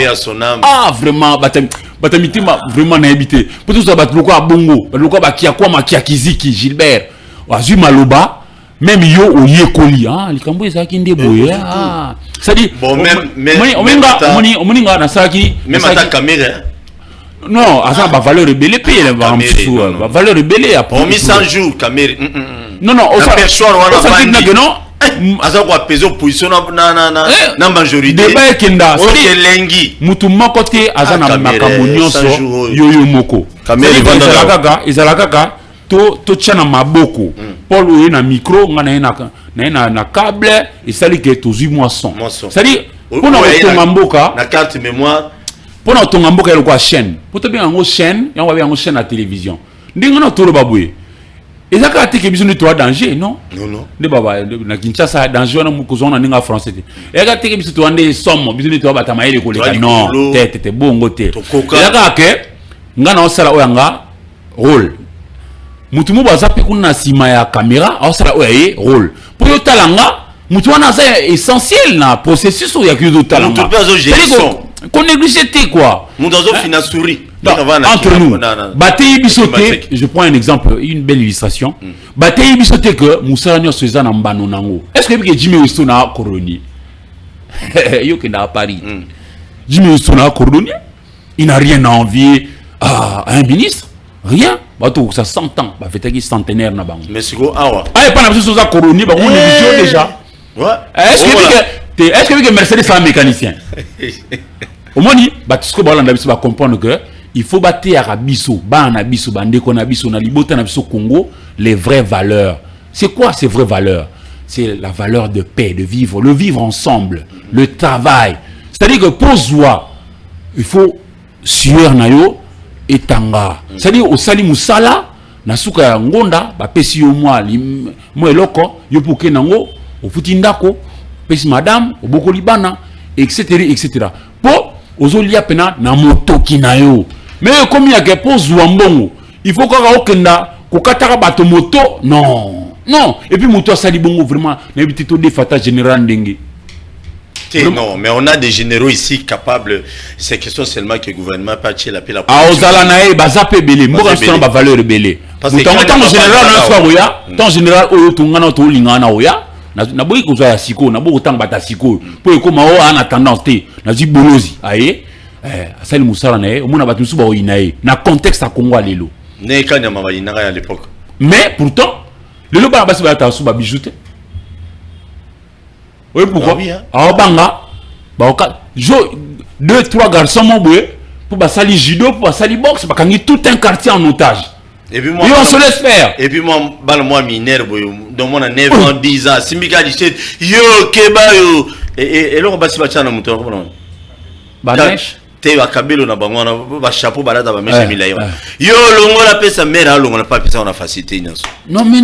vraiment batamiti vraiment na habité pour tout ça bat loko a bongo loko ba kia kwa makia kiziki Gilbert azui maloba même yo oyekoli likambo ezaki ndeboye ça dit bon même omeninga na saki même ata caméra non asa ba valeur rebelle paye la valeur rebelle on mis 100 jours caméra non au fait non aza ko apaiser opposition na majorité débat kenda c'est lengi mutu moko te aza na makambo nyonso yoyo moko ezalaka to tchana maboko Paul oye na micro nga na câble et sali que to moisson c'est-à-dire pour na mboka na carte mémoire pour na tonga mboka eloko chaîne pour to bien ngo chaîne yango ba chaîne à télévision ndinga na tolo babwe ezaka te ke biso ni to danger non de baba na Kinshasa danger na muko zona ninga français te ezaka te ke biso to ande somme biso ni to batama ile ko leka non tete bongo te ezaka ke nga na osala oyanga rôle mutu mo baza pe kuna sima ya caméra osala oyaye rôle pour yo talanga mutu wana c'est essentiel na processus ya kizo talanga qu'on néglige te quoi mutu azo fina souris entre nous Batei bisoté je prends un exemple une belle illustration Batei bisoté que Moussa nyonso eza na mbano nango est-ce que Jimmy Wisto na colonie yo ke na Paris Jimmy Wisto na colonie il n'a rien à envier à un ministre rien bato ça 100 ans ba fêter centenaire na bango mais siko awa pas na biso za colonie ba on néglige déjà ouais est-ce que Mercedes est un mécanicien au moins batisko ba landa biso ba comprendre que il faut battre Arabiso, Banabiso, Bandeko Nabiso, Nalibota Nabiso Congo, les vraies valeurs. C'est quoi ces vraies valeurs? C'est la valeur de paix, de vivre, le vivre ensemble, le travail. C'est-à-dire que pour Zoua, il faut sueur nayo et tanga. C'est-à-dire au Sali Moussala, Nasuka Ngonda, Pesi au moi, moi loko, Yopuke Nango, au Futindako, Pesi Madame, au Boko Libana, etc. etc. Pour Ozolia Pena, Namotoki Nayo. Mais comme il y a que pour Zouambongo, il faut qu'on okenda kokatara bato moto non et puis moto sali bongo vraiment n'habite tout des fata général dengue. Non, mais on a des généraux ici capables. C'est question seulement que le gouvernement pas tirer la paix la politique. Ah, aux alanae, bazape belé, moi je ba valeur belé. Parce que tant général na swa oya, tant général oyo tungana to lingana oya, na boyi ko za siko, na bo tang bata siko. Po ko ma o ana tendance te, na zi bolozi. Aye. Asali Moussala nae, omona batu suba oyinae na contexte à Congo lelo. Ne kanya mama inaka à l'époque. Mais pourtant, lelo ba basi ba ta suba bijouté. Oui pourquoi? Ah banga, ba jo 2-3 garçons mon boy pour basali judo, pour basali boxe, ba kangi tout un quartier en otage. Et puis moi, on se laisse faire. Et puis moi, moi mineur boy, dans mon 9 ans, 10 ans, Simbika dit yo keba yo et là on basi ba tchana muto ko non. Ba neige te akabelo na bango na ba chapeau balada ba meshe milayo yo longo la pesa mera longo na pas pesa on a facilité nyanso non mais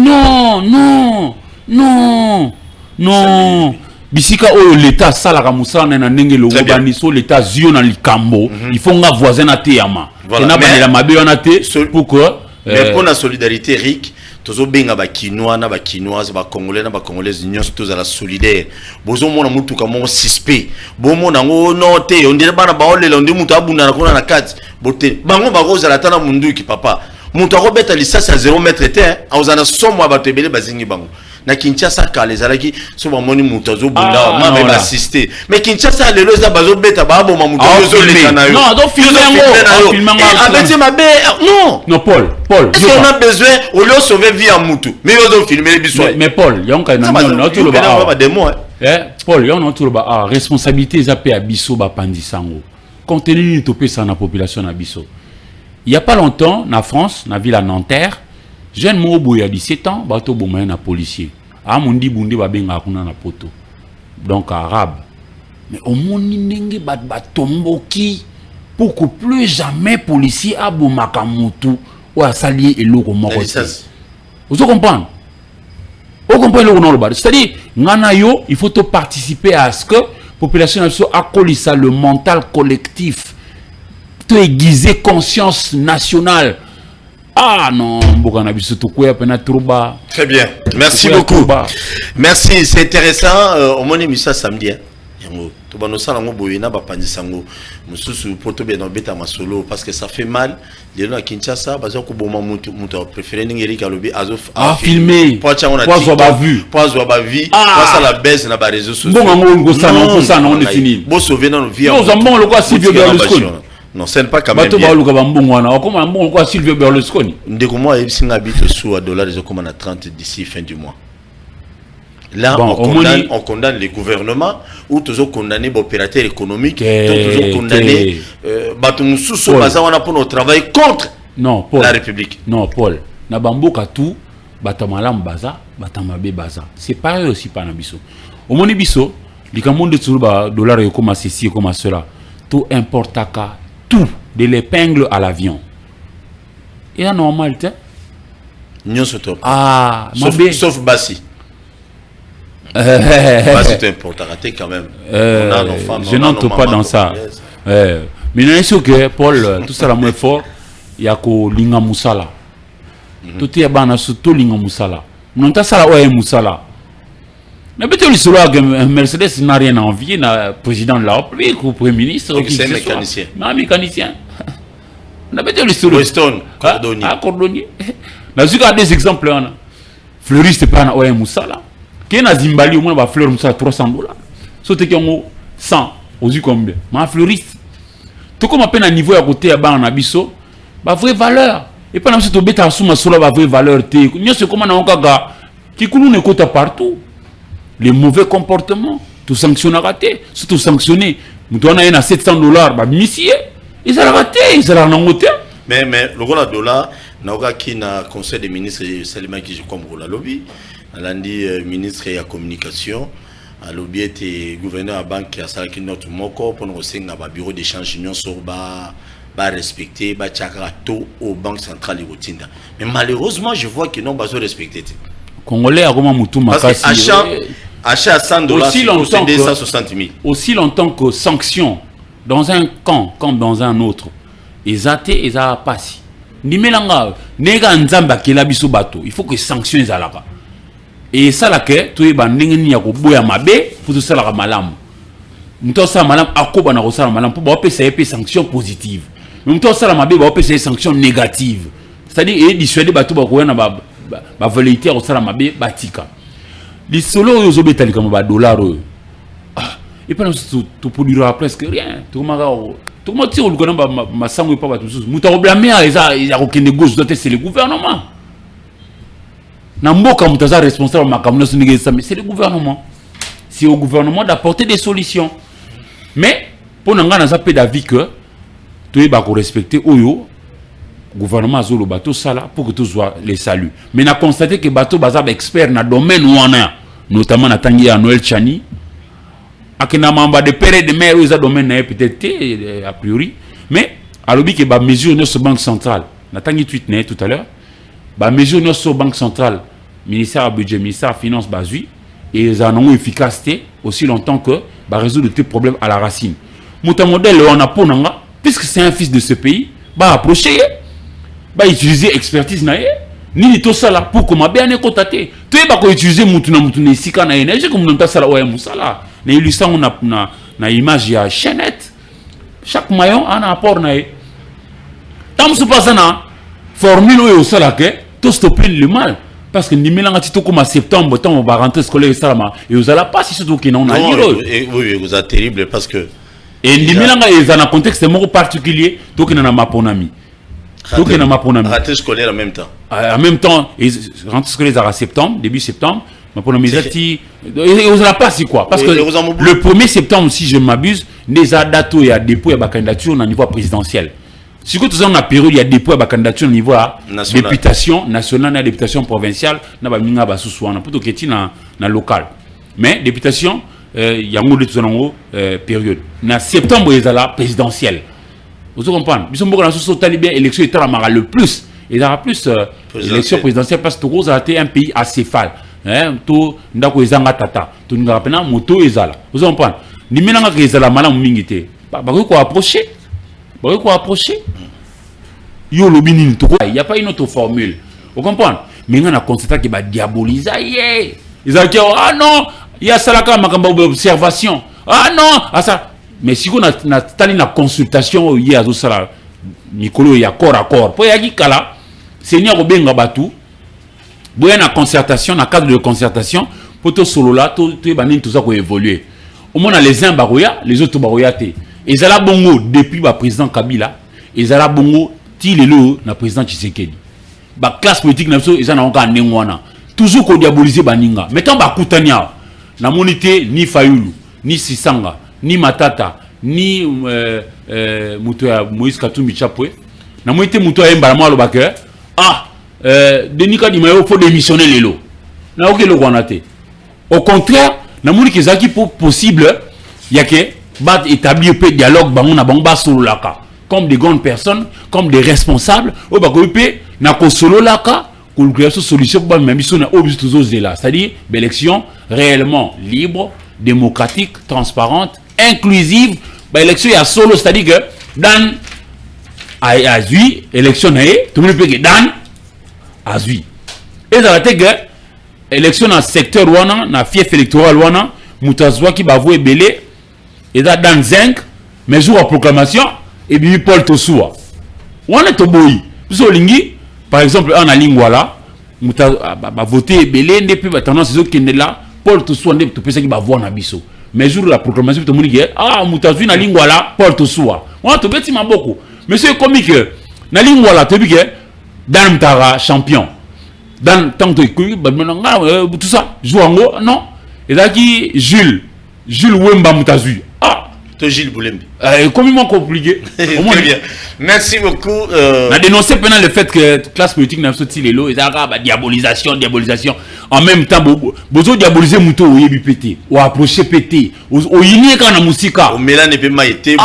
non bisika oyo l'état salaka musana na ndenge longo bani so l'état zio na likambo il faut nga voisin na teyama na banela mabe wana te pour que mais pour la solidarité ric tozo benga ba kinois na ba kinoises ba congolais na ba congolaises nyonso toza la solidaire bozo mona mutu ka mo suspect bo mona ngo note on dirait bana ba olela ndi mutu abunda na kona na kati bote bango ba roza la tana mundu ki papa mutu akobeta lisasi à 0 mètre te auzana somo ba tebele bazingi bango na Kinshasa ka les alaki so ba moni mutu azo bunda mama ba assister mais Kinshasa lelo za bazo beta ba bo mutu azo leka na yo non do filmer abeti mabe non Paul si on a besoin au lieu sauver vie à mutu mais ils ont filmé les bisous mais Paul yonka na non tout le Paul yonka tout le responsabilité zape à biso ba pandisango compte tenu topé ça na population na biso il y a pas longtemps na France na ville à Nanterre jeune mobo ya 17 ans bato bomaya na policier amundi bundi ba benga kuna na poto donc arabe mais au moni ndenge batomboki pour que plus jamais policier abomaka mutu ou asali eloko moko vous comprenez le nom c'est-à-dire ngana yo il faut participer à ce que population akolisa le mental collectif to aiguiser conscience nationale. Ah non, très bien, merci beaucoup. Merci, c'est intéressant. Au moins, émission samedi. Parce que ça fait mal. Les gens à Kinshasa, préféré filmer. Pour vu. Pour la baisse dans les réseaux sociaux. Non, c'est pas quand même bien. Comment Silvio Berlusconi? Ndeko moi, il y a $30 d'ici fin du mois. Là, bon, on condamne les gouvernements ou toujours condamner les opérateurs économiques, toujours condamner pour notre travail contre la République. Non, Paul. Na bamboka tout, batamalam baza, batamabe baza. C'est pareil aussi par Nabiso. Au monde biso, les camons de Tsuruba, dollar et comme ceci, comme cela, tout importe tout, de l'épingle à l'avion. Et la normalité. Ah, sauf Bassi. C'est important quand même. Je n'entre pas dans ça. Mais il est sûr que Paul, tout ça, moins fort, il y a que Linga Moussala. Tout est bien, surtout Linga Moussala. Non, t'as ça là, ouais, Moussala. Mais peut-être que Mercedes n'a rien à envier, le président de la République ou le Premier ministre. C'est un mécanicien. Un mécanicien. On a peut-être le Weston, Cordonnier. Ah, Cordonnier. On a des exemples. Fleuriste, c'est pas un ouais, Moussala. Qui est à Zimbabwe, on va fleur $300. Sauf que on 100, aux yeux combien. Mais fleuriste. Tout comme à peine à niveau à côté à bas en abisso, bah vraie valeur. Et pas si tu bêtes à souma sur la vraie valeur. Nous c'est comme on a un qui coule une côte partout. Les mauvais comportements, tout sanctionner raté. Surtout sanctionner. Nous on a un à $700, bah monsieur, ils ont raté, ils ont en hauteur. Mais le rôle de dollar, n'a qui n'a conseil des ministres seulement qui comme pour la lobby. Lundi, ministre de la communication, à lobby était gouverneur à banque à Salaki notre moko pour nous aussi un bureau d'échange union sur respecter tchakarato aux banques centrales de Rotinda. Mais malheureusement, je vois que non pas respecté. Congolais a comment moutou makasi. Achat à $100, 160 000. Aussi longtemps que sanction dans un camp comme dans un autre, ils athées, ils a passé. Ni melanga, nega nzamba qui la biso bateau. Il faut que sanctions les alaka. Et ça là que tu es bandé ni yako boya mabe pour tout ça la malam. Nous ça malam akoba na rosa malam pour ba pesa épée sanction positive. Nous ça la mabe ba pesa sanction négative. C'est-à-dire et dissuader bateau ba ko na ba velléité rosa la mabe batika. Les solo yo zobetali comme ba dollar. Et pas tu produira presque rien. Tu comment tu le connais ma sangue pas tout ça. Muta blâmer ils a aucune gauche c'est le gouvernement. Namboka mutaza responsable c'est le gouvernement. C'est au gouvernement d'apporter des solutions. Mais pour nous avons d'avis que tu es respecter oyo gouvernement azolo bateau sala pour que tu sois les saluts. Mais on a constaté que bateau bazab expert dans domaine où on a notamment na tangi à Noël Chani akena mamba de père de mère où ça domaine peut-être a priori mais à l'objet que ba mesure notre banque centrale na tangi tweet né tout à l'heure. Bah mesure notre banque centrale, ministère du budget, ministère des finances basui et ils en ont efficacité aussi longtemps que bah résoudre tous les problèmes à la racine. Mon modèle on a pour nanga puisque c'est un fils de ce pays, bah approcher, bah utiliser expertise naie, ni tout ça là pour comment bien écoutater. Tu es pas qu'on utiliser mutuna sika na énergie comme nous ça là ouais musala. Na illustrant on a na image ya chaînette. Chaque maillon a un apport naie. Tant que ce passe na formule au salake tout stopper le mal parce que ni mélange tout comme en septembre temps on va rentrer scolaire ça et vous allez pas si surtout qui n'ont oui vous êtes terrible parce que et ni mélange ils ont un contexte particulier donc il en a ma ponami donc il en a ma ponami rentrée scolaire en même temps rentrée scolaire à septembre début septembre ma ponami zati et vous allez pas si quoi parce que le 1er septembre si je m'abuse les dates il y a dépôt il y a candidature au niveau présidentiel. Si vous avez une période, il y a des points de candidature au niveau de députation nationale et députation provinciale, il y a des local. Mais députation, il y a une période. En septembre, il y a la présidentielle. Vous comprenez? Nous sommes talibé élection le plus. Il y a plus élection présidentielle parce que vous avez un pays acéphale. Tout ndako ezanga tata. Tout nous rappelle moto ezala. Vous comprenez? Ni menanga que ezala malamu mingité. Ba ko approcher. Vous quoi approcher? Il n'y a pas une autre formule. Vous comprenez? Mais on a constaté qu'il va diaboliser. Ils ont dit, ah non, il y a ça là comme observation. Ah non, ah ça. Mais si on a une consultation, il y a tout ça, Nicolo, il y a corps à corps. Pour y a qui là, Seigneur Obenga Batou, il y a une concertation, dans le cadre de concertation, pour tout solo là, tout ça pour évoluer. Au moins, les uns barouya, les autres barouya. Ils ont bongo depuis le président Kabila, ils ont bongo ti lelo na président Tshisekedi. Ba classe politique na so ils en ont encore néwana. toujours qu'on diaboliser baninga. Maintenant ba kutania na monité ni Fayulu, ni Sisanga, ni Matata, ni Mutoya Moïse Katumbi Chapwe. Na monité Mutoya Mbalama lo baker. Denis Kadimayo faut démissionner les lots. Na ok le guanate. Au contraire, na monité zaki possible y a que bat établir un dialogue bango na bango ba solo laka. Comme des grandes personnes, comme des responsables, au bakoype na ko solo laka, ko créer une solution pour même biso na obus toujours là, c'est-à-dire élection réellement libre, démocratique, transparente, inclusive, ba élection ya solo, c'est-à-dire que dans azui élection na tout le monde peut que dans azui. Et ça veut dire que élection dans secteur wana, na fief électoral wana, mutazwa ki ba voye belé et dans 5 mesures à proclamation. Et puis Paul Tosoua. On est au boy. Par exemple, en Lingwala, va voter Belé, et puis tendance c'est qui est là. Paul Tosoua n'est pas qui va voir Nabiso. Mais jour la proclamation, tout le monde dit Moutazu na Lingwala, Paul Tosoua. On a tout petit beaucoup. Mais c'est comique. Na Lingwala, tu dis que dans Mtara champion. Dans tant de tout ça, joue en haut, non. Et là qui Jules Wemba Moutazu. Gilles Boulembi. Comment compliqué. Très bien. Merci beaucoup. On a dénoncé pendant le fait que la classe politique n'a pas sorti les lots. Et ça a diabolisation. En même temps, vous diaboliser Mouto ou Yebi pété. Ou approcher pété. Ou yini quand on a musika. Ou Mélan ne peut pas été.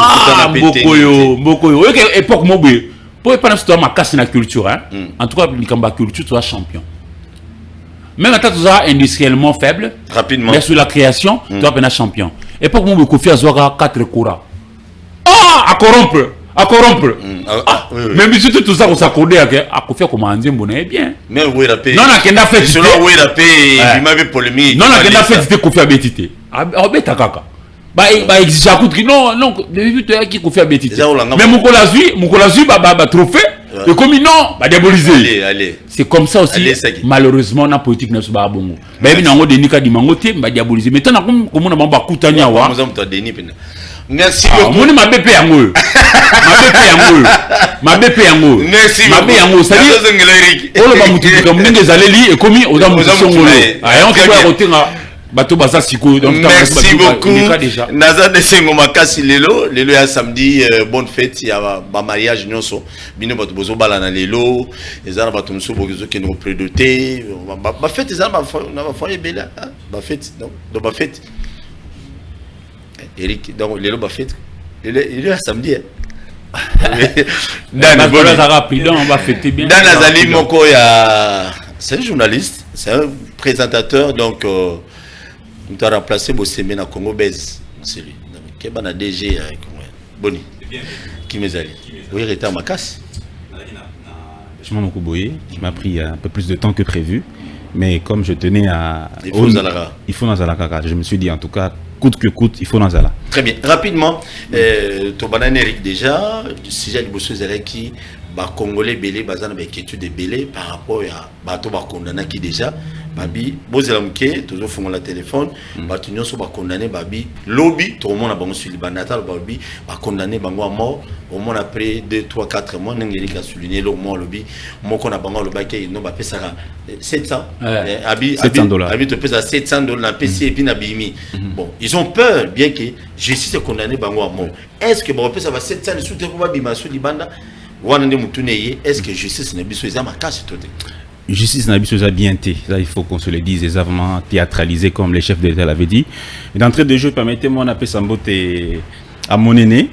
Bokoyo. Époque mobile. Pour pas nous ma casse na culture. En tout cas, la culture, tu es champion. Même quand tu es industriellement faible. Rapidement. Mais sur la création, tu es un champion. Et pour que Kofi Azouara 4 courants. À corrompre. Oui. Mais surtout tout ça, on s'accorde à Kofi Akomanzi, on est bien. Mais où est la paix? Non, on a qu'un fait. Selon où est la paix, il m'avait polémique. Non, on a qu'un fait, c'était Kofi Abetité. Abeta Kaka. Exige à coup de non, depuis tu as qui Kofi Abetité. Mais Moukolazui, trophée. Et comme non, diaboliser. Allez. C'est comme ça aussi. Malheureusement, la politique n'est pas bon. Mais il y a des Nika Dimangote, diaboliser. Maintenant, comment on va Koutania wa. Merci beaucoup. Mon ma BP yango. Ma BP yango. Merci beaucoup. Ma BP yango, ça dit. On va mutuka comme ninge zaleli et comme on doit musongolo. On peut retenir. Merci beaucoup. Naza de Sengo Makasi lelo ya samedi bonne fête ya ba mariage nyonso bino bato bozo bala na lelo ezana bato muso bozo ke no prédoté ba fête ezana na ba foyer bela ba fête donc ba fête Eric donc lelo ba fête il est samedi Dan voilà ça rapide on va fêter bien. Dan Azali moko ya c'est un journaliste, c'est un présentateur donc tu as remplacé Bosseme na Congo Bez. C'est lui. Qui est un DG avec Boni. Qui m'est allé. Oui, il était à ma casse. Je m'en occupe. Il m'a pris un peu plus de temps que prévu. Mais comme je tenais à. Il faut Nazalara. Il faut Nazalara. Je me suis dit en tout cas, coûte que coûte, il faut Nazalara. Très bien. Rapidement, ton banane Eric déjà, si j'ai dit qui. Congolais belé bazana ba inquiétude belé par rapport à bato ba condamné qui déjà babi bozelamke toujours font la téléphone bato nyonso ba condamné babi lobby tout le monde a bango sur libanatal babi ba condamné bango à mort au moins après 2 3 4 mois ngeli ka souligner le mot lobby moko na bango le baké non ba pesa 700 abi abi te pesa 700 na PC et puis na bimi bon ils ont peur bien que justice condamné bango à mort est-ce que ba pesa 700 sous te ba bima sur libanda. Est-ce que justice n'a pas justice n'a pas bien été. Il faut qu'on se le dise, c'est vraiment théâtralisé comme les chefs d'État l'avaient dit. D'entrée de jeu, permettez-moi d'appeler Sambote à mon aîné,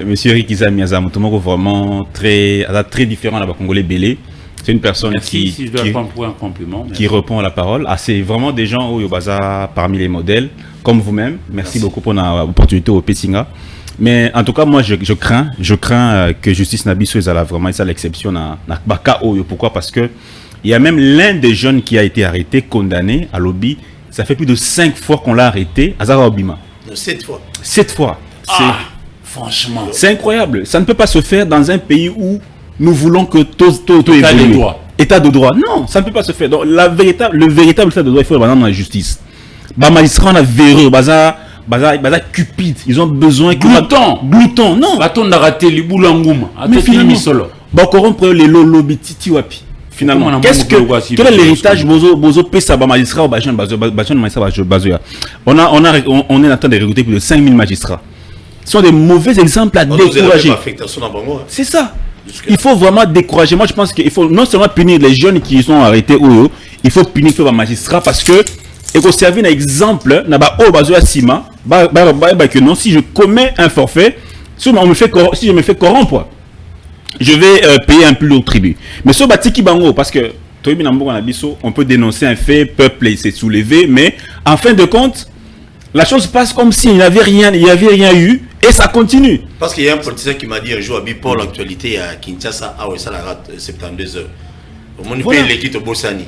monsieur Eric Izami Azamutomoko, vraiment très différent là-bas, Congolais Belé. C'est une personne qui répond à la parole. C'est vraiment des gens au Yobaza parmi les modèles, comme vous-même. Merci beaucoup pour l'opportunité au Pessinga. Mais en tout cas, moi, je crains que Justice Nabiso est vraiment l'exception na Baka Oyo. Pourquoi? Parce que il y a même l'un des jeunes qui a été arrêté, condamné à Lobby. Ça fait plus de 5 fois qu'on l'a arrêté, Azara Obima. 7 fois. 7 fois. Franchement. C'est incroyable. Ça ne peut pas se faire dans un pays où nous voulons que tout évolue. État de droit. Non, ça ne peut pas se faire. Donc, le véritable état de droit, il faut le dans la justice. Magistrat, on a véreux, Baza cupide, ils ont besoin glouton, non. Baton n'a raté les boulanguma. Mais finalement, corrompre les lobby titi wapi. finalement. Quel est l'héritage Bozo Pessa magistrat ou Bajan Bazoya? On est en train de recruter plus de 5000 magistrats. Ce sont des mauvais exemples à décourager. C'est ça. Il faut vraiment décourager. Moi, je pense qu'il faut non seulement punir les jeunes qui sont arrêtés, il faut punir les magistrats parce que il faut servir un exemple. Si je commets un forfait, si je me fais corrompre, je vais payer un plus lourd tribut. Mais ce Batiki Bango, parce que on peut dénoncer un fait, peuple s'est soulevé, mais en fin de compte, la chose passe comme s'il n'y avait rien eu et ça continue. Parce qu'il y a un politicien qui m'a dit un jour à Bipol, l'actualité à Kinshasa, ça la rate 72 heures. Au monde paye l'équipe au Bossani.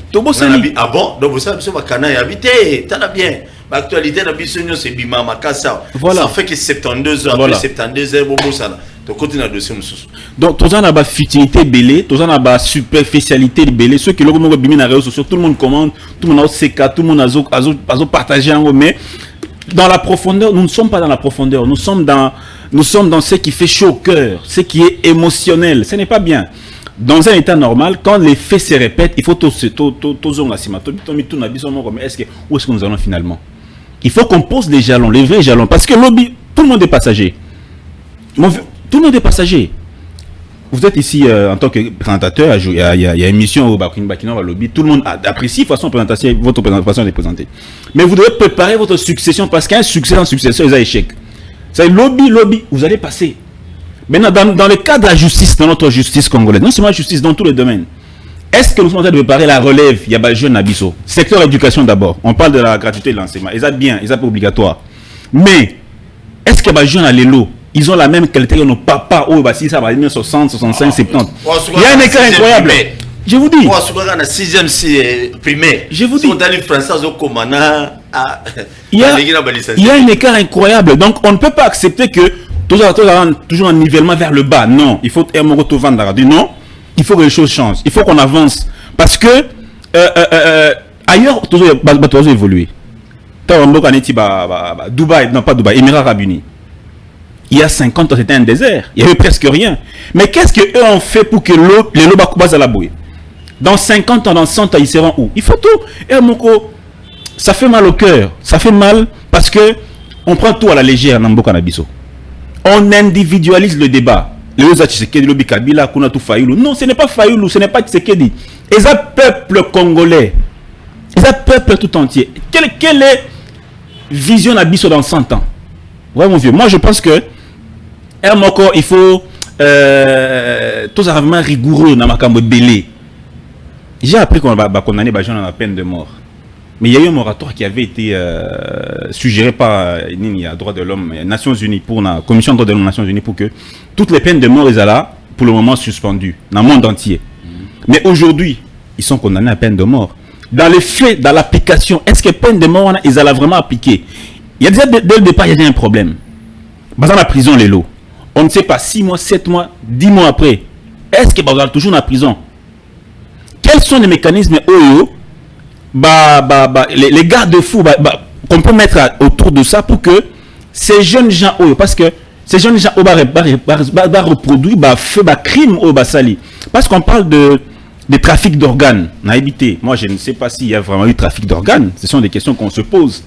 Ah bon? Donc Bossani, c'est ma canaille habité, t'as bien. L'actualité de Bissonio, c'est Bima Makassa. Ça fait que 72 heures, après 72 heures, Bossana. Donc, tout ça n'a pas futilité belé, tout ça n'a pas superficialité belé. Ceux qui l'ont mis dans les réseaux sociaux, tout le monde commande, tout le monde a CK, tout le monde a partagé en haut. Mais dans la profondeur, nous ne sommes pas dans la profondeur. Nous sommes dans ce qui fait chaud au cœur, ce qui est émotionnel. Ce n'est pas bien. Dans un état normal, quand les faits se répètent, il faut où est-ce que nous allons finalement? Il faut qu'on pose les jalons, les vrais jalons. Parce que lobby, tout le monde est passager. Tout le monde est passager. Vous êtes ici en tant que présentateur, il y a une émission au Bakino Lobby, tout le monde apprécie votre présentation est présentée. Mais vous devez préparer votre succession parce qu'un succès en succession, il y a échec. C'est lobby, vous allez passer. Maintenant, dans le cas de la justice, dans notre justice congolaise, non seulement la justice, dans tous les domaines, est-ce que nous sommes en train de préparer la relève? Il y a des jeunes Abisso. Secteur éducation d'abord. On parle de la gratuité de l'enseignement. Ils sont bien, ils sont pas obligatoires. Mais, est-ce que les jeunes à l'élo, ils ont la même qualité que nos papas au Bassi, ça va venir 60, 65, 70. Il y a un écart incroyable. Je vous dis. Il Je vous dis. Il y a un écart incroyable. Donc, on ne peut pas accepter que toujours un nivellement vers le bas. Non, il faut non, il faut que les choses changent. Il faut qu'on avance. Parce que ailleurs, toujours évoluer. Dubaï, non pas Dubaï, Émirats Arabes Unis. Il y a 50 ans, c'était un désert. Il n'y avait presque rien. Mais qu'est-ce qu'eux ont fait pour que les Lobakubas à la bouille? Dans 50 ans, dans 100 ans, ils seront où? Il faut tout. Et Moko, ça fait mal au cœur. Ça fait mal parce que on prend tout à la légère dans Mboka Nabiso. On individualise le débat. Non, ce n'est pas Fayoulou, ce n'est pas Tshisekedi. Et ça, peuple congolais. Et ça, peuple tout entier. Quelle est vision Nabiso dans 100 ans? Ouais, mon vieux. Moi, je pense que il faut tout ça vraiment rigoureux dans ma cambo belé. J'ai appris qu'on va condamner les gens à la peine de mort. Mais il y a eu un moratoire qui avait été suggéré par les droits de l'homme, les Nations Unies, pour la Commission des droits de l'homme des Nations Unies, pour que toutes les peines de mort soient là, pour le moment suspendues, dans le monde entier. Mais aujourd'hui, ils sont condamnés à peine de mort. Dans les faits, dans l'application, est-ce que peine de mort, ils allaient vraiment appliquer? Il y a déjà, dès le départ, il y a un problème. Dans la prison, les lots. On ne sait pas, 6 mois, 7 mois, 10 mois après. Est-ce que vous êtes toujours dans la prison? Quels sont les mécanismes les garde-fous qu'on peut mettre autour de ça pour que ces jeunes gens, parce que ces jeunes gens reproduire, crime au Basali. Parce qu'on parle de trafic d'organes. Moi, je ne sais pas s'il y a vraiment eu trafic d'organes. Ce sont des questions qu'on se pose.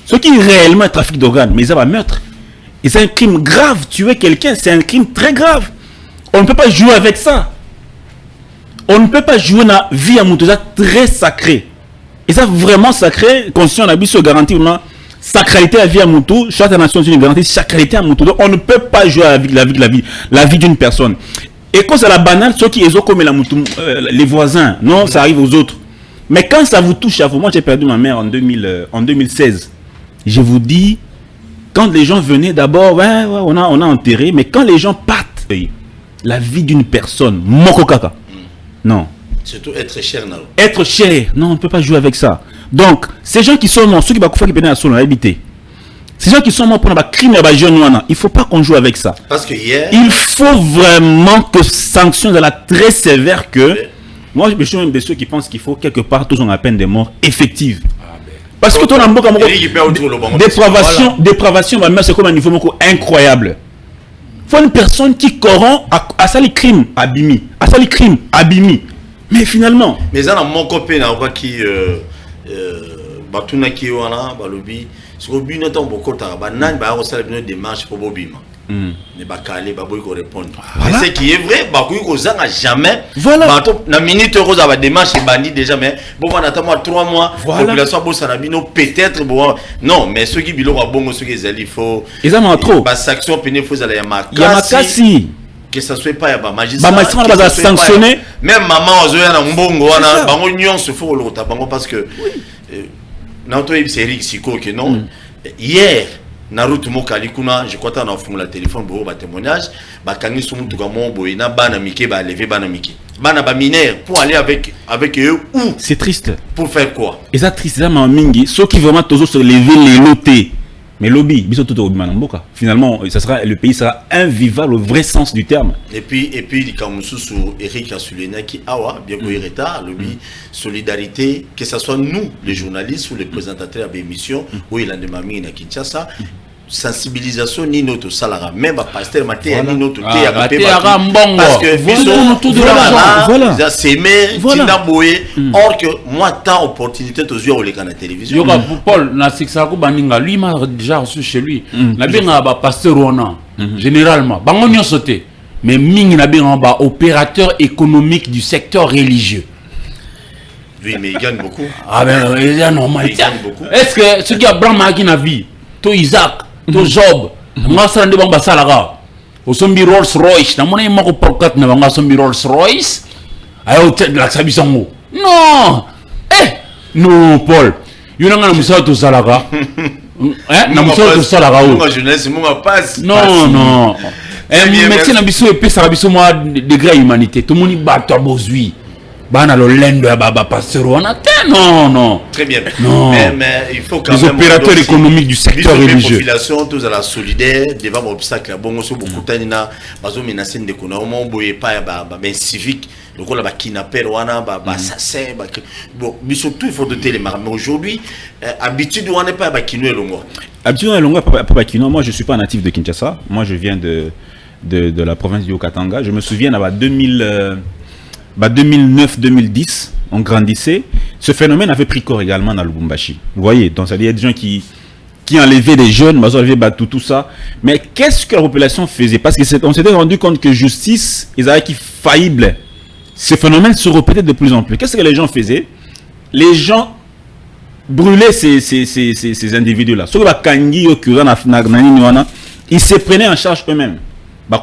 Ce qui est réellement un trafic d'organes, mais ça va meurtre. Et c'est un crime grave. Tuer quelqu'un, c'est un crime très grave. On ne peut pas jouer avec ça. On ne peut pas jouer dans la vie à Moutosa très sacrée. Et ça, vraiment sacré, Constitution n'a se garantit vraiment sacralité à la vie à Moutou. Chaque nation une garantie sacralité à Moutou. Donc, on ne peut pas jouer avec la vie d'une personne. Et quand c'est la banale, ceux qui ont comme la Moutou, les voisins, non, ça arrive aux autres. Mais quand ça vous touche à vous, moi j'ai perdu ma mère en 2016. Je vous dis, quand les gens venaient d'abord, on a enterré, mais quand les gens partent, la vie d'une personne, mokokaka, non. Surtout être cher, non. Être cher, non, on ne peut pas jouer avec ça. Donc, ces gens qui sont morts, ceux qui viennent à Solo, habiter, ces gens qui sont morts pour un crime, il ne faut pas qu'on joue avec ça. Parce que hier, il faut vraiment que sanctions de la très sévère que. Moi, je suis même de ceux qui pensent qu'il faut quelque part toujours la peine de mort effective. Parce que ton amour, dépravation, c'est comme un niveau incroyable. Il faut une personne qui corrompt à ça les crimes, abimi. À ça les crimes, abimi. Mais finalement, mais ça, mon copain, qui batuna qui wana balobi sur le but n'entend beaucoup tard banan ba on s'est une démarche pour bobima ne ba calé ba boy ko répondre ce qui est vrai ba ko zanga jamais voilà bato na minute rose ba démarche bandi déjà mais bon on attend moi 3 mois population bossa na bino peut-être bon non mais ceux qui bilo ba bongo ceux qui zali faut ils en ont trop ba sanction pénale faut aller ya makasi que ça soit pas ya magistrat ba sanctionner même maman ozoya na mbongo wana bango nyonso faut le bango parce que Nato c'est Eric Siko que non. Hier, Naruto Mokali kuna, je crois que na fond la téléphone pour ba témoignage, ba kangi sumu tuka mombo ina bana mike ba lever bana mike. Bana ba mineur pour aller avec eux où? C'est triste. Pour faire quoi? Et ça triste ça mingi, ceux qui vraiment toujours se lever les lotés. Mais lobby, biso tout au Manamboka. Finalement, ça sera le pays sera invivable au vrai sens du terme. Et puis comme sous Eric Asulena qui awa bien que retard, lobby solidarité que ce soit nous les journalistes ou les présentateurs de l'émission où il a demandé na Kinshasa sensibilisation ni notre salaire même pas pasteur maté ni notre thé à parce que voilà ça c'est mais tindaboé or que moi tant opportunité aux yeux au les canaux télévision yoga Paul na sixako baninga lui m'a déjà reçu chez lui na benga ba pasteur wana généralement bango nyo sauté mais mingi na benga ba opérateur économique du secteur religieux. Oui mais il gagne beaucoup. Ah ben il y a normal il gagne beaucoup. Est-ce que ce qui a Brahma qui na vie to Isaac to Job nga sande banga salaga o sombi Rolls Royce na mona mako porkat na banga sombi Rolls Royce ayo tête la sabisango non non Paul yuna nga na musala to salaga na musala to salaga o moi jeunesse moi passe non médecin na biso epesa biso moi degré humanité to moni bato bozui bana lo lendo ya baba pasteur wana non très bien non. Mais il faut quand les même opérateurs économiques du secteur religieux population tous à la solidaire devant obstacle bon so beaucoup tanina bazo menacer de kona au moins boye pas ben civique le ko la ba kidnapper wana ba assassin bon mais surtout il faut de télémar mais aujourd'hui habitude wana pas ba kino elongo habitude elongo pas kino moi je suis pas natif de Kinshasa moi je viens de la province du Haut-Katanga je me souviens à 2009-2010, on grandissait. Ce phénomène avait pris corps également dans le Lubumbashi. Vous voyez, donc ça veut dire des gens qui enlevaient des jeunes, tout ça. Mais qu'est-ce que la population faisait? Parce qu'on s'était rendu compte que justice, ils avaient qui faillible. Ce phénomène se répétait de plus en plus. Qu'est-ce que les gens faisaient? Les gens brûlaient ces individus-là. Ils se prenaient en charge eux-mêmes. Ce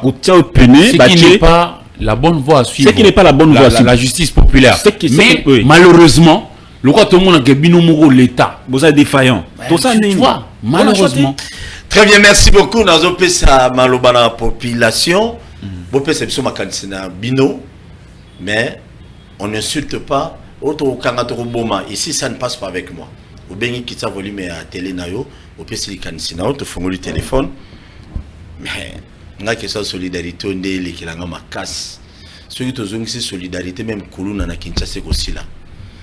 qui n'est pas la bonne voie à suivre. C'est qui n'est pas la bonne voie à suivre. La justice populaire. Mais malheureusement, le quoi tout le monde a gagné l'État. Vous êtes défaillant. Tout ça, tu vois, malheureusement. Très bien, merci beaucoup. Nous avons fait ça malobana la population. Vous pouvez faire ça ma bino, mais on n'insulte pas. Ici, ça ne passe pas avec moi. Au béni qui t'a volume à télé nayo, au peut se cancina, au te font le téléphone. Mais nga que ça solidarité on est les qui la ma casse ceux qui ont une solidarité même Kuluna na Kinshasa aussi là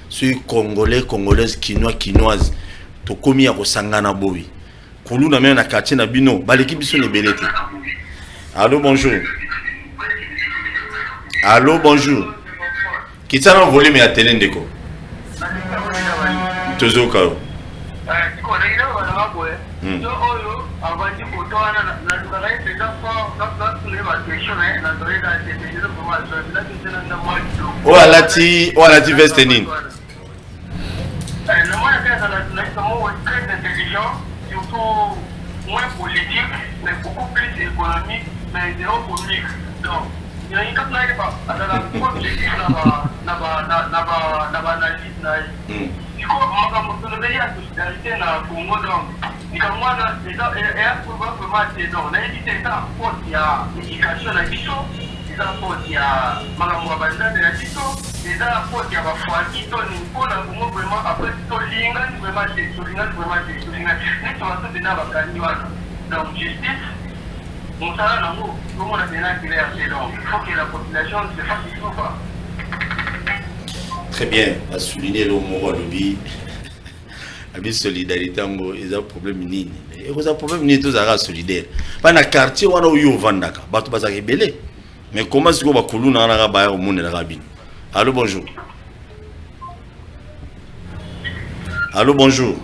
ceux congolaises quinoises to komi ya kosangana bobi Kuluna même na quartier na bino ba l'équipe biso ne belete. Allô bonjour qui t'a envolé mais à télé ndeko tozoka Alati veste nini? Très intelligent, surtout moins politique, mais beaucoup plus économique, mais zéro comique. Donc, il y a une chose là, il faut objectif analyse. Du coup, on a la solidarité dans le Congo, donc, moi, c'est ça, et probablement, c'est donc, on a dit que c'est ça, il y a l'éducation à Bisso, c'est ça, il y a Magamouabanda de la Bisso, c'est ça, il y a Bafouaki, il faut la Congo vraiment, après, Solingan, vraiment, c'est Solingan, mais tu vas se donner à Bakaniwana. Donc, justice, mon salaire, tout le monde a bien clair, donc, il faut que la population se fasse ce qu'il faut pas. Très bien, à souligner le mot lobby. La solidarité, ils ont un problème nini. Ils ont un problème nini, tous sont solidaires. Pas dans le quartier, on a eu au Vandaka. Bato bazaki belé. Mais comment est-ce qu'on va couler dans la baie au monde de la rabine? Allô, bonjour. Allô, bonjour.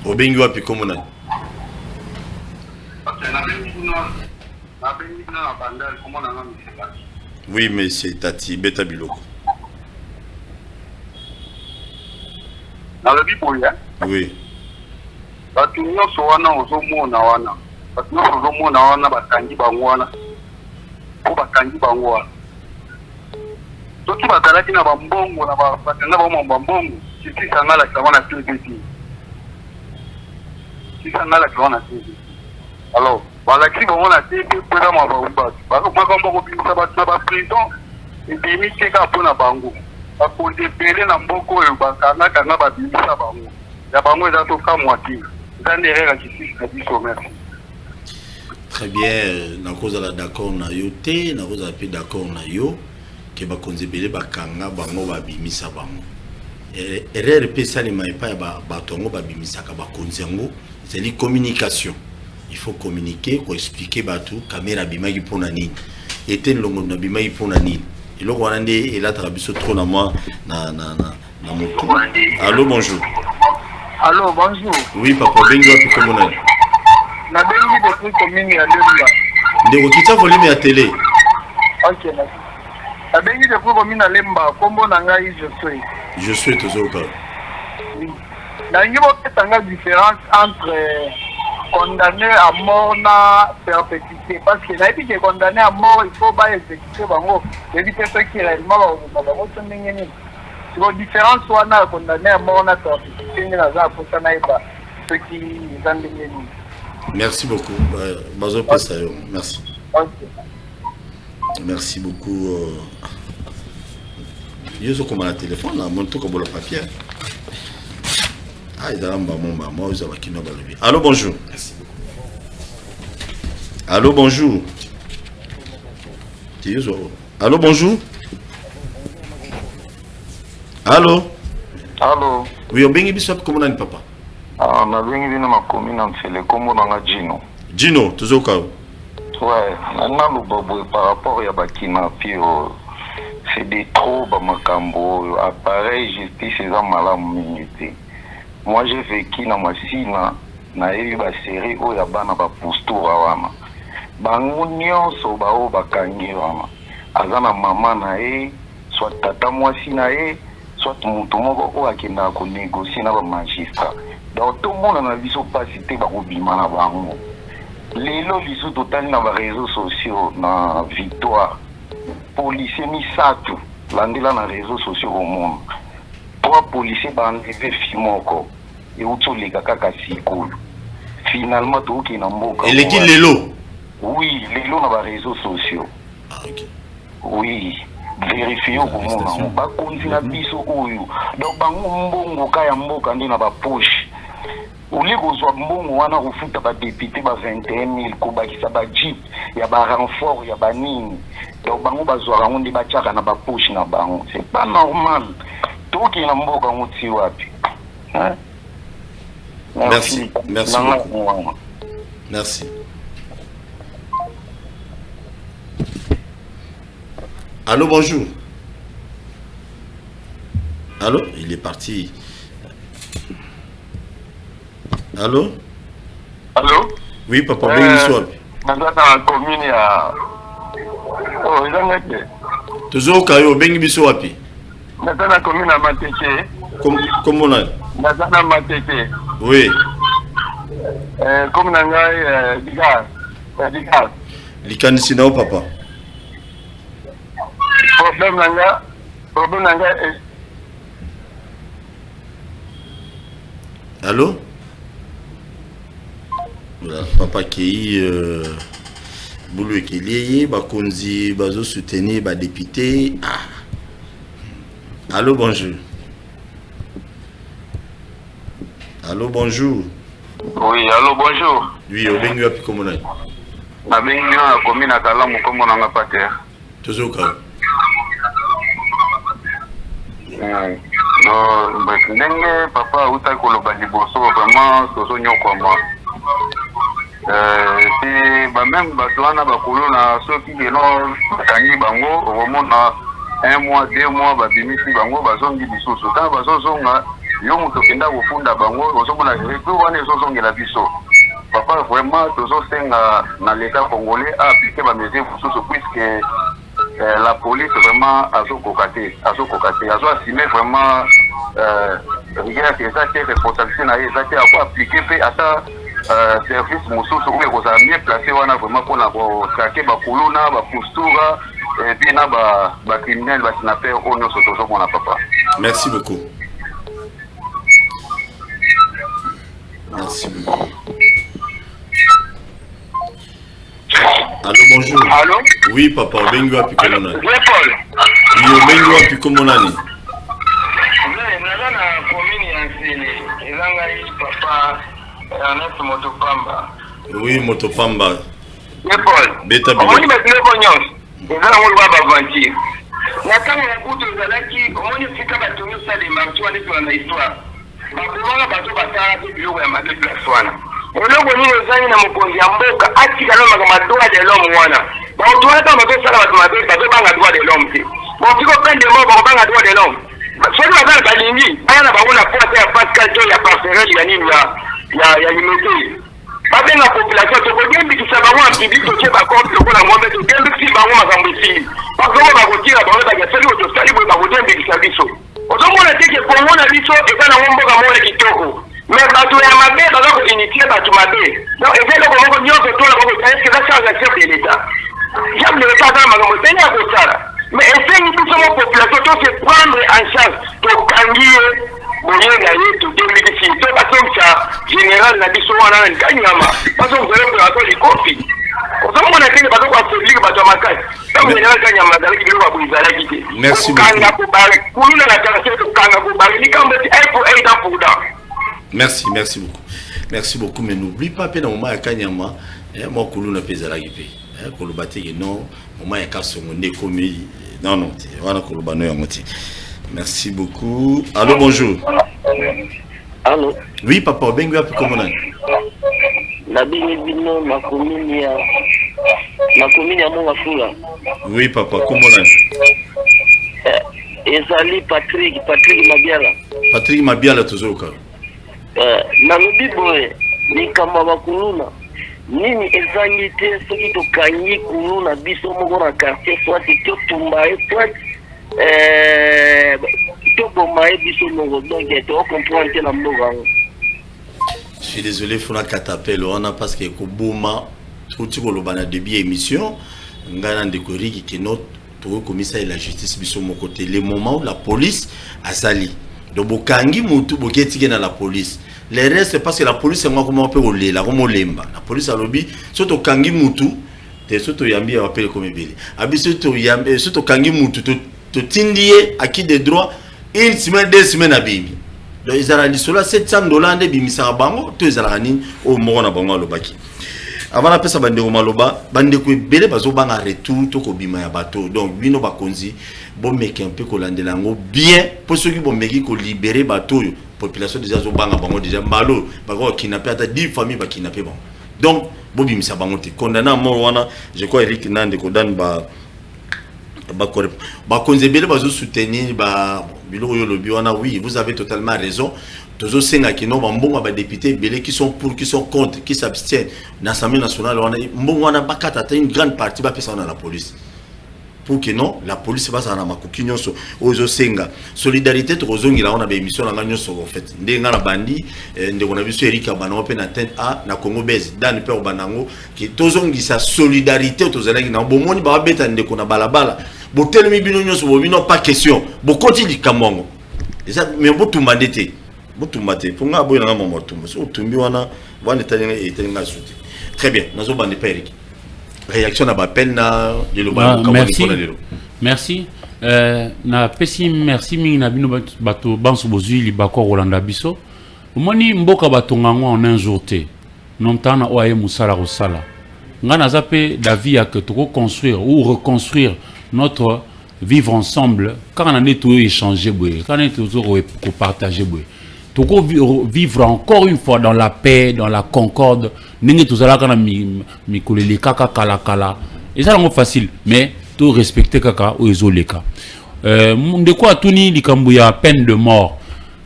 Obengi wapi komona? Oui, mais c'est Tati Beta Biloko. Oui. Batu nyonso wana ozomona wana. Batu nyonso ozomona wana bakangi bango wana. Po bakangi bango wana. Soki bazalaki na bambongo na bakanga bango bambongo, sisi sangala kama na TVT. Sisi sangala kama na TVT. Alors, balaki bango na TVT pela mabamba. Bako makambo ko bimisa batu na ba prison et demi teka pona bango. Bako depele na mboko oyo bakanga kanga ba bimisa bango. Ya bango za to kamwaki. Très bien, na cause la d'accord na yo te, na cause pe d'accord na yo ke ba konzebele ba kanga bango ba bimisa bango. Erreur pe salima pa ba tongo ba bimisa ka ba konzengo, c'est la communication. Il faut communiquer, ko expliquer ba tout caméra bimagi pona nini. Eten longo na bimagi pona nini. Eloko wana nde elatra biso trop na moi na moto. Allô, bonjour. Allô, bonjour. Oui, papa, bengi wapi komona? Na bengi depuis commune ya Lemba. Ndeko kitsa volume ya télé. OK, na bengi depuis commune ya Lemba, kombo na ngai je suis tozoka. Oui. Na ngibo petanga différence entre condamné à mort na perpétuité parce que na été condamné à mort, il faut pas exécuter bango. Éviter ce qui réellement va bango tondengeni. La différence soit na condamné à mort na perpétuité na za pour ça naïba ce qui zandengeni. Merci beaucoup. Bazo Pesayo. Merci. Okay. Merci beaucoup. Yo zo comme la téléphone là, mon tout comme le papier. Ah, il a un moi vous avez qui nous va lever. Allô, bonjour. Allô, bonjour. Allô, bonjour. Allô. Allô. Oui, on bengi biso comment on papa. Ah, na bengi bino makomi na mfele kombo na Gino. Gino, tozoka. Ouais, na lobobo par rapport ya bakina pio. C'est des trop ba makambo, appareil justice eza malamu minute. Moi j'ai vécu na masina na yebi ba série o ya bana ba postura wana. Bango nyonso ba o bakangi wana. Azana mama na ye, soit tata mwasi na ye, soit mutu moko o akenda ko négocier na ba magistrat. Donc tout le monde na biso pasi te ba ko bima na bango. Lelo liso total na ba réseaux sociaux na victoire. Policiers misato landela na réseaux sociaux au monde. 3 policiers ba enlevé fimoko et utoleka kaka sikolo. Finalement tout qui na mboka. Et les dit lelo. Oui, lelo na ba réseaux sociaux. Ah OK. Oui, vérifier au monde ba konzina biso oyo. Donc bango mbongo kaya mboka ndi na ba poche. Uli kozwa mbongo wana kufuta ba député ba 21000 ko bakisa ba jeep ya ba renfort ya ba nini. Donc bango bazwa rango ndi bachaka na ba poche na bango. C'est pas normal. Toki na mboka ngoti wapi. Hein? Merci. Merci beaucoup. Merci. Allô, bonjour. Allô, il est parti. Allô? Allô? Oui, papa, bengi swap. Nanda na commune ya Oh, izangake. Tozoka yo bengi biso wapi? Nanda na commune ya Mateke. Comment on a? Nanda na Mateke. Oui. Comme na ngai digas. Likanisi nao papa. Problème na ngai Allô? Voilà, papa qui boulot qui lié, bakonzi bazo soutenir ba député. Ah. Allô, bonjour. Allô, bonjour. Oui, allô, bonjour. Oui, au bengi wapi komona. Na bengi na commune na Kalamu kombo na ngapate. Tozoka. Non, ndenge papa uta koloba liboso vraiment tozo nyoko moi. c'est même Batoana Bakolona, ceux qui ont gagné Bango, au moment un mois, 2 mois, Babimisi Bango, Bazongi Bisso. Quand Bazonga, Yomu Tokenda au fond de Bango, au moment où tout le monde est la Bisso. Papa, vraiment, tous dans l'État congolais a appliqué ma mesure puisque la police vraiment a cocaté, a assumé vraiment regarde que ça c'est responsabilité ça c'est à quoi appliquer fait à ça service mususu où ils ont mieux placé on a vraiment pour traquer ba kuluna ba postura et puis na ba criminel ba kidnapper on nous sotozo mon papa. Merci beaucoup. Merci beaucoup. Allô, bonjour. Allô? Oui, papa, Bengo Api Komonani. Oui, Paul. Oui, Bengo Api Komonani. Na commune ya Nsele, ezanga papa Ernest Motopamba. Oui, Motopamba. Oui, Paul. Beta Beta. Omoni basiloko nyonso, ezala ngoli ba bavantir. Na kanga ya kutu ezalaki, omoni fika batongi sa de marti wana eto na histoire. Bakolanga bato basala te biloko ya mabe place wana. Eloko nini ezali na mokonzi ya mboka atika lomaka madoa de l'homme wana. Bato wana kama bazosala bato mabe, bazobanga droit de l'homme te. Botiko peine de mort bakobanga droit de l'homme. Soki bazali balingi ayana bango na pointe ya Pascal to ya passerelle ya nini ya limete babenga population tokodiembikisa bango en public totie bacompte lokola ngombe todiembikisi bango makambo esili bakongo bakotira bango bakesali otosali boye bakodiembikisa biso ozomona teke kongo na biso eza nango mboka moko kitoko mais bato ya mabe baza koinitie bato mabe donc eza eloko moko nyonso tola bakoeske eza charge ya chef de l'état chef de l'état azala makambo teni ya kosala mais esengi biso mo population to se prendre en charge tokangi ye boyenga ye todembikisi to basomisa général na biso wana na nkanyama basomisa bato likofi ozomona tenge bato koapublike bato ya makasi ntango général kanyama azalaki biloko baboye ezalaki te kokanga kobare kuluna na karase kokanga kobare likambo eti un pour un dans pour dans. Merci, merci beaucoup. Merci beaucoup, mais n'oublie pas que dans le moment à Kanyama, moi kuluna pe ezalaki pe. Kolobate non, moment ya kasongo ndekomi. Non, non, voilà Kolobano Yamoti. Merci beaucoup. Allô, bonjour. Allô. Oui, papa, Bengo Api Komonani. La bino na commune ya Mongafula. Oui, papa, Komonani. Ezali Patrick Mabiala. Patrick Mabiala tozoka. Na lobiboe ni kama bakuluna. Nini ezangi te soki tokangi kuluna biso moko na quartier soit totumbaye soit tobomaye biso moko donc tocomprendre te na mboka yango. Je suis désolé, il faut katapel wana parce que koboma tuti koloba na début émission ngana ndekoriki kino to komisa la justice biso moko te le moment où la police asali donc bokangi mutu boketike na la police. Les restes parce que la police c'est moi comment on peut rouler la lemba la police a lobby surtout kangi mutu te surtout yambi appelle comme beli abi surtout yambi surtout kangi mutu to tindie acquis des droits une semaine 2 semaines à bimi donc ils ont dit cela $700 de bimisa bango to ils ont nini au mona bango lobaki avant la pesa bande ko maloba bande ko belé bazo banga retour to ko bima ya bato donc bino bakonzi bon mec un peu ko landela ngo bien pour ceux qui bon meki ko libérer bato yo population déjà zo banga bango déjà malo bako kidnapper ata 10 familles ba kidnapper bon donc bobi misa bango te condamné à mort wana je crois Eric Nande ko dan ba konze belé bazo soutenir ba biloko yo lobi wana oui vous avez totalement raison. Tozo senga kino mbongo ba députés belé qui sont pour qui sont contre qui s'abstiennent dans l'Assemblée nationale on a mbongo wana bakata une grande partie ba pesa na la police pour que non la police va ça na makoki nyonso ozo senga solidarité to kozongila on a ba émission na nyonso en fait ndenga na bandi ndeko na biso Eric Abana pe na tête a na Congo Base dan pe banango ki tozongisa solidarité tozalaki na bomoni ba beta ndeko na balabala botelemi bino nyonso bo bino pas question bo continue kamongo ça mais bo tumandete Boutoumate, pour nga boy na maman tumba. So tumbi wana talinga et talinga souti. Très bien, nazo bande pa Eric. Réaction na ba peine na lelo ba merci. Merci. Na pesi merci mingi na bino bato banso bozui libako Rolanda biso. Omoni mboka batonga ngo en un jour te. Nontana oaye musala rosala. Nga na zape David a que to construire ou reconstruire notre vivre ensemble quand on a tout échangé boy, quand on a tout partager boy. vivre encore une fois dans la paix, dans la concorde. N'engé tout ça là quand mi kolele kaka kala. Et ça c'est facile, mais tout respecter kaka ou ezoleka. De quoi tuni likambu ya peine de mort.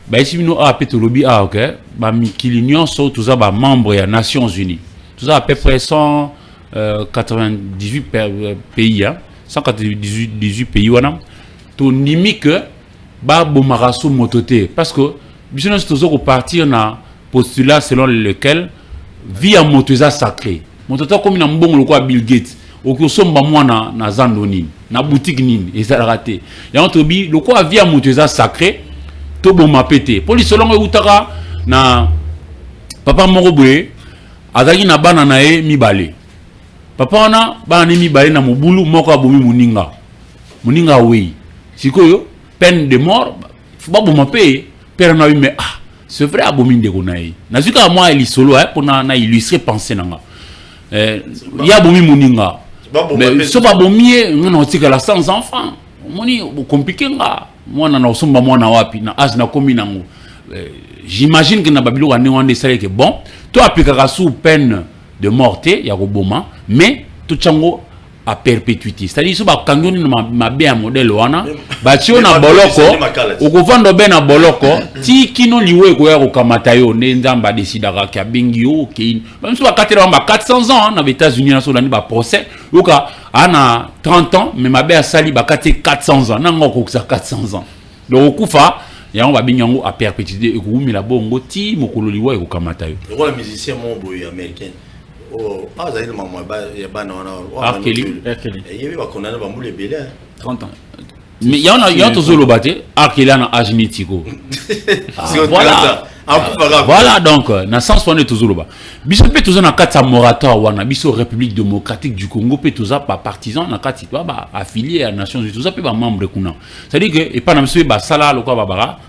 Bah ici nous a pétolobi ok. Bah mi kilinion so tout ça bah membre ya Nations Unies. Tout ça à peu près 198 pays hein. 198 pays wana. To nimi que ba bomaraso mototé parce que business toujours partir na postulat selon lequel vie en motoza sacré. Mototo comme na mbongo le quoi Bill Gates. Okosomba mwana na zando nini na boutique nini et ça raté. Ya ontobi le quoi vie en motoza sacré to boma pété. Pour les selon utaka na papa moko boye azaki na bana na e mibale. Papa wana bana ni mibale na mobulu moko abomi muninga oui. Sikoyo peine de mort faut pas boma pé père na mais ah c'est vrai abomi ndeko na e. Na zuka moi eli solo pour na illustrer penser nanga. Ya abomi muninga. Mais so ba bomi ngana otika la sans enfant. Moni compliqué nga. Mwana na osomba mwana wapi na as na komi nango. J'imagine que na babilo wane wande sale que bon, to appliquera sous peine de mort ya roboma, mais tout chango à perpétuité. C'est-à-dire so ba kangoni ma be modèle wana, ba tio na boloko, okovando be na boloko, ti kino liwe ko ya kokamata yo ne nzamba décidera ka bengi yo ke. Même so ba 400 ans na États-Unis na so lani ba procès, oka ana 30 ans mais ma be a sali ba 400 ans, nango ko 400 ans. Donc okufa ya on va binyango à perpétuité et koumi la bongo ti mokolo liwa e kokamata yo. Le roi musicien mon boy américain. Oh, ah ça il maman ba ya bana wana. Kelly. Et il va connaître ba moule belé 30 ans. Mais il y a toujours le bâté Kelly na agenetiko. Voilà. Voilà donc na sens on est toujours là-bas. Biso peut toujours na kata moratoire wana biso République démocratique du Congo peut toujours pas partisan na kati ba affilié à Nations Unies tout ça peut ba membre kuna. C'est-à-dire que et pas na monsieur ba sala lokwa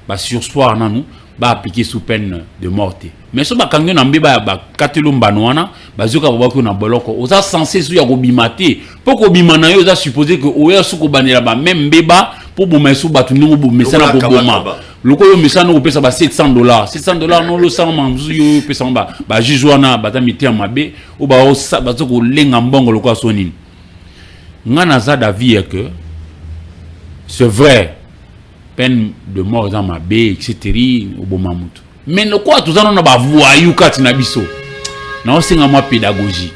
ba sursoir na nous ba appliquer sous peine de mort. Mais so ba kangi na mbeba ba katelomba wana ba zoka ba ko na boloko oza censé sou ya ko bimate poko bimana yo oza supposé que oya sou ko banela ba même mbeba pour boma sou batu ningo bo mesana ko boma. Le ko yo mesana ko pesa ba $700 $700 non lo sang manzu yo pesa ba jujwana ba tamite ya mabe o ba o ba zo ko lenga mbongo lokwa sonini ngana za da vie que c'est vrai peine de mort dans mabe etc o boma mutu mais no quoi tout ça non ba voyou kati na biso na o singa moi pédagogie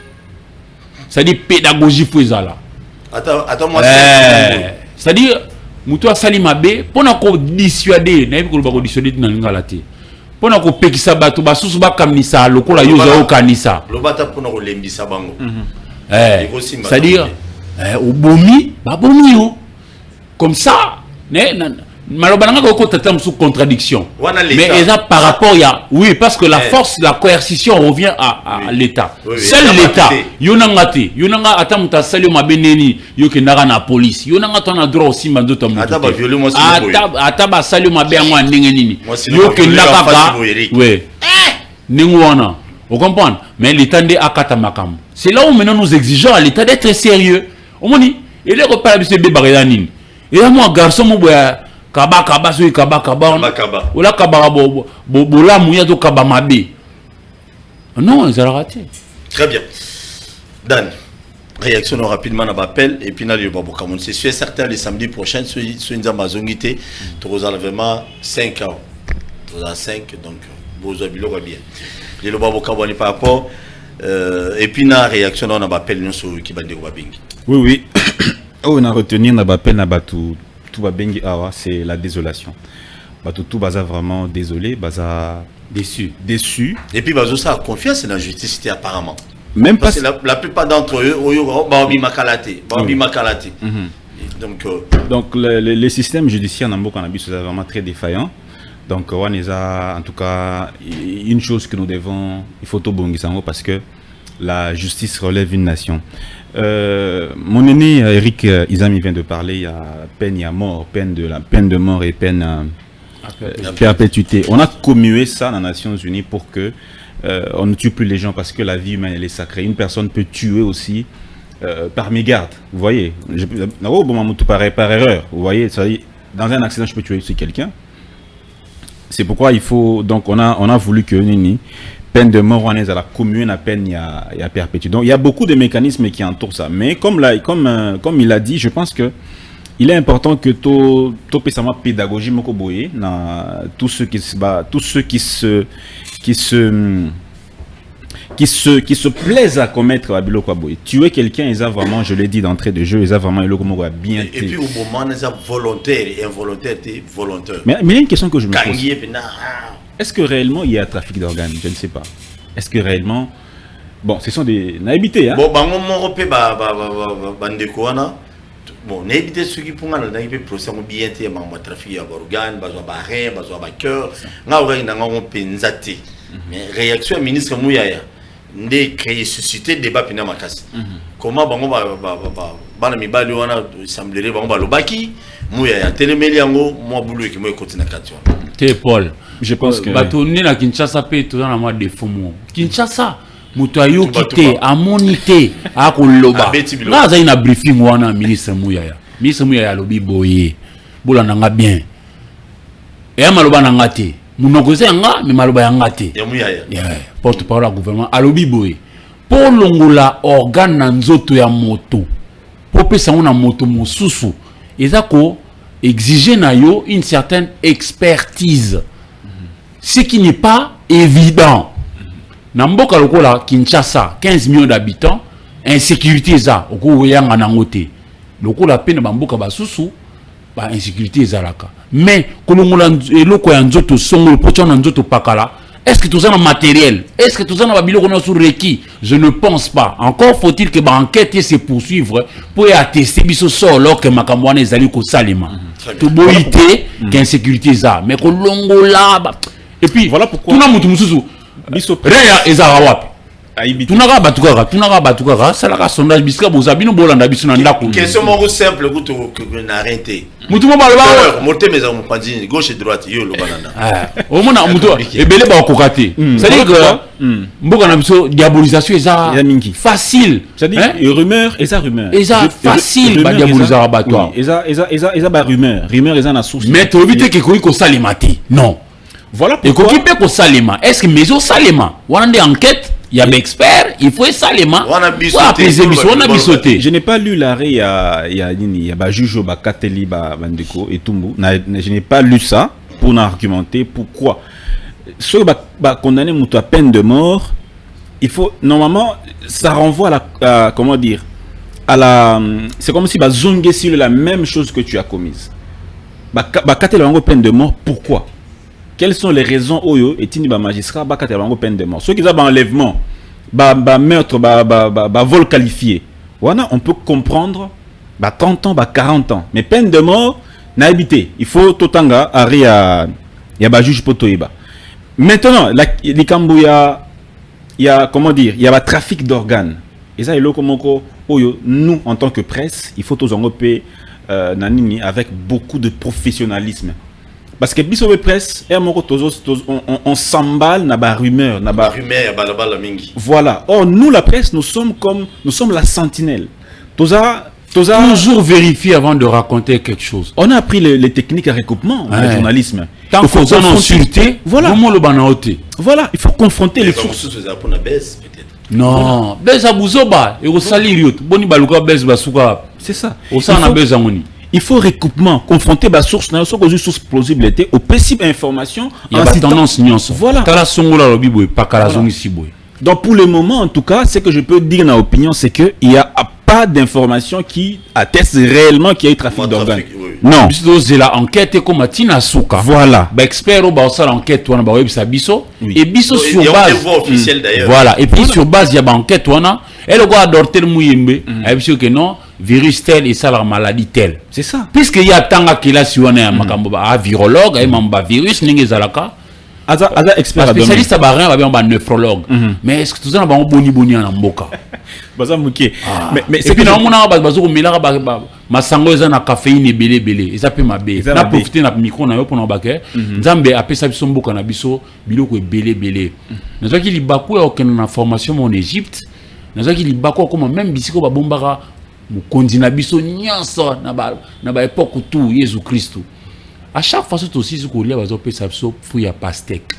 ça dit pédagogie faut ezala attends moi ça dit mutu asali mabe pona ko dissuader na ko ba ko dissuader na ngala te pona ko pekisa bato basusu ba kamisa lokola yo za o kanisa lo bata pona ko lembisa bango c'est à dire au bomi ba bomi yo comme ça malobana ko tata sous contradiction mais ça par rapport ya oui parce que la force la coercition revient à l'état seul l'état yonanga te yonanga atamuta sali mabeneni yoke ndaka na police yonanga tona droit aussi mandoto mu ata ba violer moi ata ba sali mabe ngwa ndenge nini yoke ndaka ouais ningwana vous comprenez mais l'état ndé akata makam c'est là où maintenant nous exigeons à l'état d'être sérieux omoni il est reparé de ce bébé nini et là moi garçon mo boya kaba so kaba ola kaba bola muya to kaba mabe non ils ont raté. Très bien Dan réaction rapidement à l'appel et puis na le baboka mon c'est certain le samedi prochain sur une amazonité tu vas vraiment 5 ans tu as 5 donc vos habilo va bien le baboka wani par rapport et puis na réaction on a appel non sur qui va de babingi oui on a retenu na appel na batu tout va bengi awa c'est la désolation. Tout baza vraiment désolé, baza déçu. Et puis bazo ça confiance dans la justice apparemment. Même parce que la plupart d'entre eux baobi makalate. Donc le système judiciaire dans Mboka Nabi c'est vraiment très défaillant. Donc on a en tout cas une chose que nous devons il faut tout bongisango parce que la justice relève une nation. Mon aîné Eric Izami vient de parler, il y a peine, il y a mort, peine de mort et peine perpétuité. On a commué ça dans les Nations Unies pour que on ne tue plus les gens parce que la vie humaine elle est sacrée. Une personne peut tuer aussi par mégarde. Vous voyez, par erreur. Vous voyez, dans un accident je peux tuer aussi quelqu'un. C'est pourquoi il faut donc on a voulu que Nini peine de mort on est à la commune à peine il y a perpétuité. Donc il y a beaucoup de mécanismes qui entourent ça. Mais comme il a dit, je pense que il est important que tout pédagogement pédagogie moko boye na tous ceux qui se battent, tous ceux qui se plaisent à commettre la bilo quoi boye. Tuer quelqu'un, ils a vraiment, je l'ai dit d'entrée de jeu, ils a vraiment le comment bien. Et puis au moment ils a volontaire et involontaire, volontaire. Mais il y a une question que je me pose. Est-ce que réellement il y a trafic d'organes? Je ne sais pas. Est-ce que réellement, bon, ce sont des naïvetés, hein? Bon, bango moko pe bandeko wana. Bon, n'hésitez ceux qui font un procès au bien té ma trafic d'organes, bazwa ba rein, bazwa ba cœur, nga ora ina nga penzate. Mais réaction ministre Mouyaya ndé créer susciter débat pina makasi. Comment bango bana mibali wana semblerait bango balobaki Mouyaya telemeli yango moi boulou ki moi continue kation. Té Paul, je pense que batoni na Kinshasa pe to na moi défaut mo. Kinshasa mutu ayoki te amoni te akoloba nga za ina briefing wana ministre Mouyaya alobi boye bolanda nga bien e maloba na nga te munoko ze nga me maloba ya nga te ya Mouyaya porte parole du gouvernement alobi boye po longola organe na nzoto ya moto po pesa na moto mosusu eza ko exiger na yo une certaine expertise, ce qui n'est pas évident. Namboka lokola Kinshasa 15 millions d'habitants, insécurité za okoyanga nangote. Lokola pena bamboka basusu ba insécurité za laka. Mais kolongola eloko ya nzoto songo pocho na nzoto pakala. Est-ce que tout ça est matériel? Est-ce que tout ça est biloko na sur requis? Je ne pense pas. Encore faut-il que l'enquête se poursuivre pour attester biso solo que makamwana ezali ko salima. To boité qu'insécurité za. Mais kolongola et puis voilà pourquoi tuna mutu mususu biso reya ezara wapi tunaka batukaka salaka sondage bisika bozabino bolanda biso na ndako. Question moko simple que na arrêté mutu mo baloba moté mais on pandine gauche et droite yo lo banana au mona mutu ebele ba kokate c'est à dire que mboka na biso diabolisation eza facile, c'est à dire rumeur eza facile ba diaboliser bato eza ba rumeur eza na source mais to éviter que koyi ko salimati non. Voilà pourquoi. Et qu'on peut salima. Est-ce que maison salima? On a des enquêtes, il y a des experts, il faut salima. On a bisoté. Je n'ai pas lu l'arrêt, il y a Jujo, Kateli, Bandeko et Tumbu. Je n'ai pas lu ça pour argumenter pourquoi. Ceux qui condamné à peine de mort, il faut normalement ça renvoie à la comment dire à la c'est comme si zongué sur la même chose que tu as commise. Kateli a peine de mort, pourquoi? Quelles sont les raisons oyo et tini ba magistrat ba katela peine de mort? Ceux qui ont enlèvement, meurtre, vol qualifié. Voilà, on peut comprendre 30 ans, 40 ans. Mais peine de mort, n'a habité. Il faut totanga aria ya ba juge potoiba. Maintenant, il y a comment dire, il y a trafic d'organes. Et ça oyo nous en tant que presse, il faut tous en nanini avec beaucoup de professionnalisme. Parce que biso presse on s'emballe na ba rumeur voilà. Or nous la presse nous sommes la sentinelle. Toujours vérifier avant de raconter quelque chose. On a appris les techniques à recoupement du journalisme. Tant qu'on est en sûreté, voilà. Voilà, il faut confronter les sources. Non, beza buzoba et au salir boni baluka beza basuka. C'est ça. Au sana beza ngoni. Il faut recoupement, confronter la source, une source plausibilité, aux possibles informations. Il y a tendance nuance. Voilà. Donc pour le moment, en tout cas, ce que je peux dire dans l'opinion, c'est qu'il n'y a pas d'informations qui attestent réellement qu'il y a eu trafic d'organes. Non. C'est la enquête comme Matina Souka. Voilà. Expert au l'enquête, on a et biso sur base. Officiel d'ailleurs. Voilà. Et puis sur base, il y a une enquête, on a. Elle a adoré le mouyembe. Elle a que non. Virus tel et ça la maladie telle. C'est ça. Puisque il y a tant qu'il y a si on est un virologue, un virus, n'est-ce pas expert spécialiste à barren, un néphrologue. Mais est-ce que tout ça n'a pas un boni en boca? Mais c'est puis on a bazo milara ma sango eza na caféine belé eza pe mabe na profiter na micro na yo pour na baké nzambe apesa biso mboka na biso biloko belé nazo ki libaku ya okena na formation en Égypte nazo ki libaku comme même bisiko ba bombara mukonzi na biso nyonso na ba époque tout Jésus Christ À chaque fois, c'est aussi ce qu'on a besoin de faire fruit à pastèque.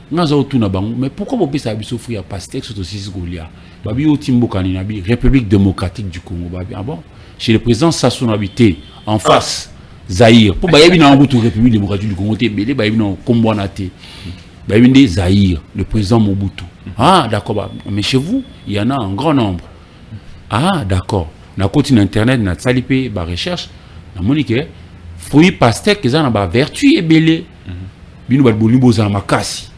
Mais pourquoi on peut faire fruit à pastèque, c'est aussi ce qu'on a. Babi au Timbo Kaninabi, République démocratique du Congo. Ah bon? Chez le président Sassou Habité, en face, Zaïre. Pour Bayabi na Mobutu, République démocratique du Congo, Bayabi na Kombouanate. Bayabi Zaïre, le président Mobutu. Ah, d'accord. Mais chez vous, il y en a un grand nombre. Ah, d'accord. Na continue internet, na salipé, ba recherche, na monique, fruits pastèques, ils ont ba vertu et belé. Bino ba bolibo za makasi.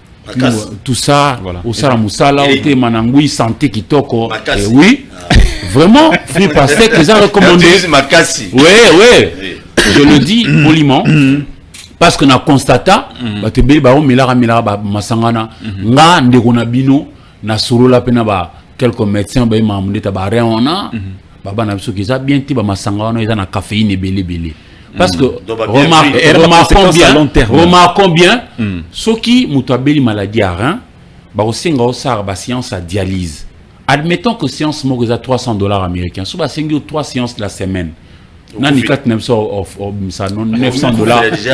Tout ça, voilà. Au sala musala, au te manangui santé kitoko. Oui. Vraiment, fruits pastèques, ils ont recommandé. Makasi. Oui. Je le dis poliment. Parce que na constata, ba te belé ba o milara ba masangana, nga ndeko na bino na sorola pena ba quelques médecins ba mamundé ta ba réona. Baba na biso kiza bien ti ba masangana ils ont na caféine belé. Parce que remarquons bien ceux qui mutabeli maladie à rein ba osenga osar ba séance à dialyse. Admettons que séance mo à $300 américains, so ba sengi 3 séances la semaine. Nani 900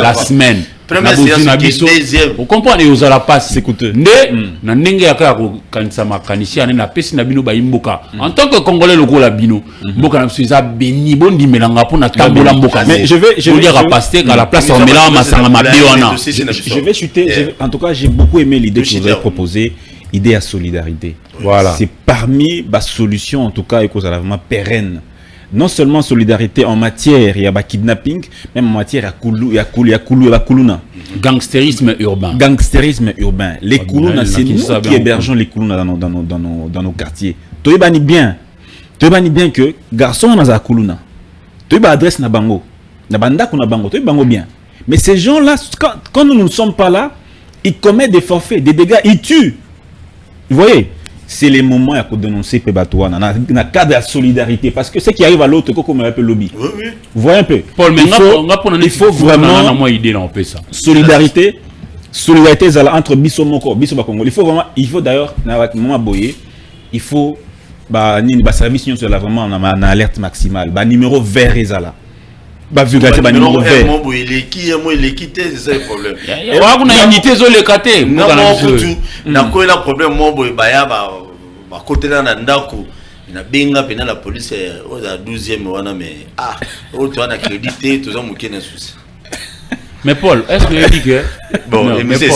la semaine. Première séance, deuxième. Vous comprenez aux ala passe. C'est coûteux. Na ndenge yaka kanisa makanisia na pesi na bino ba imboka. En tant que Congolais loko la bino, mboka na biso béni bondi melanga pour na tambola mboka. Mais je vais dire à passer à la place on mélange masanga mabiona. Je vais chuter. En tout cas, j'ai beaucoup aimé l'idée que vous avez proposée, idée à solidarité. Voilà. C'est parmi les solutions en tout cas et cause vraiment pérenne. Non seulement solidarité en matière, il y a kidnapping, même en matière il y a kuluna. Gangsterisme urbain. Gangsterisme urbain. Les kuluna, c'est nous qui hébergeons les kuluna dans nos quartiers. Tu bani bien que garçon on a kuluna. Tu as adresse na bango. Na banda kuna bango, tu bango bien. Mais ces gens-là, quand nous ne sommes pas là, ils commettent des forfaits, des dégâts, ils tuent. Vous voyez? C'est les moments à dénoncer Pebatoua dans le cadre de la solidarité parce que ce qui arrive à l'autre comme un peu lobby. Oui. Vous voyez un peu. Paul, il faut vraiment solidarité entre Bissomoko, Congo. Il faut d'ailleurs il faut service sur la vraiment en alerte maximale. Numéro vert ezala. Numéro vert. C'est ça le problème. Na problème côté là ndako na benga pena la police aux 12e wana mais tu as crédité tous en mouké na souci. Mais Paul, est-ce que dit que bon monsieur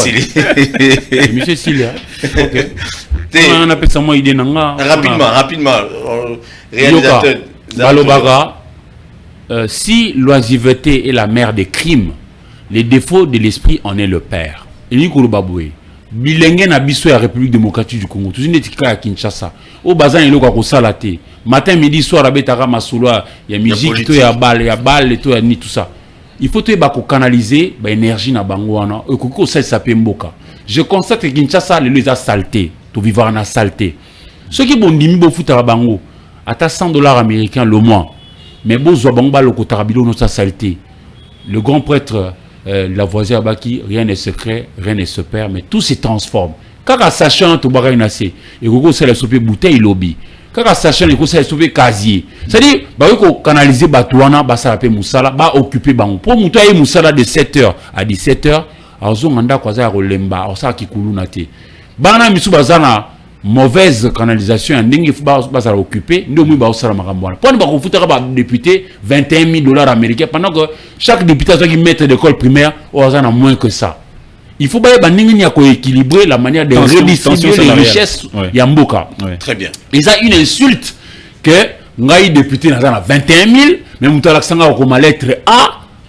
Sili OK. On appelle ça moi idée nanga rapidement réalisateur Balobaga si l'oisiveté est la mère des crimes, les défauts de l'esprit en est le père. Eli Kolobaboué bilenge na biso ya République démocratique du Congo tous une tika ya Kinshasa au bazan eloko ko salate matin midi soir abetaka masolo ya musique to ya balle to ya ni tout ça il faut te ba ko canaliser ba énergie na bango wana e ko ça s'appelle mboka. Je constate que Kinshasa les a salté to vivre na salté ceux qui bondimi bo futa bango ata $100 américains le mois mais bo zo bango ba loko tarabilo no sa salté le grand prêtre la voisine Baki, rien n'est secret, rien ne se perd, mais tout se transforme. Quand sachant tout barré nassé, et que c'est la soupe bouteille lobby. Quand sachant que c'est la soupe casier. C'est-à-dire, bah qu'on canaliser Batouana, bah ça appelle Moussala, bah occuper bango. Pour moutoyer Moussala de 7h à 17h, alors on anda quoi ça rolemba, alors ça qui coulou naté. Bana misu bazana mauvaise canalisation, un dingue bah ça occuper, nous nous bah ça maramboana. Pour nous bah qu'on foutera bah député $21,000 américains pendant que chaque député qui maître d'école primaire on a moins que ça. Il faut bah équilibrer la manière de redistribuer les richesses yamboka. Très bien. Et ça une insulte que ngai député n'a 21,000 mais mutala sanga ko ma lettre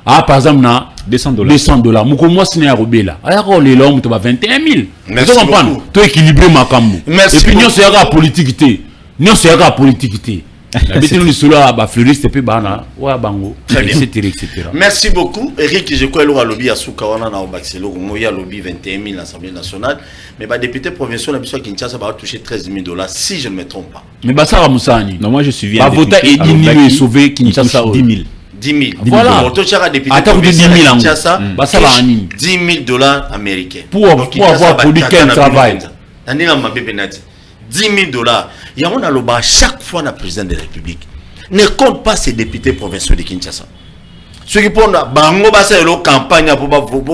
A par exemple na $200. Moko moi sine ya robela. Aya ko le long mutoba 21,000. Vous comprenez? To équilibrer makambo. Et puis nous c'est la politique té. Nous c'est la politique té. La bête nous cela ba fleuriste puis bana wa bango etc. Merci beaucoup Eric, je crois le lobby à Soukawana na Obaxelo moya lobby 21,000 à l'Assemblée nationale mais ba député provincial na biso Kinshasa va toucher $13,000 si je ne me trompe pas. Mais ba ça Moussani. Non moi je suis bien. Ba vota et 10,000 et sauver Kinshasa 10,000. 10,000. Voilà. À tant que 10,000 ans. Ça va $10,000 américains. Pour avoir produit quel travail. 10,000 $. Il y a un loba chaque fois le président de la République ne compte pas ses députés provinciaux de Kinshasa. ceux qui prennent bango ba ça leur campagne pour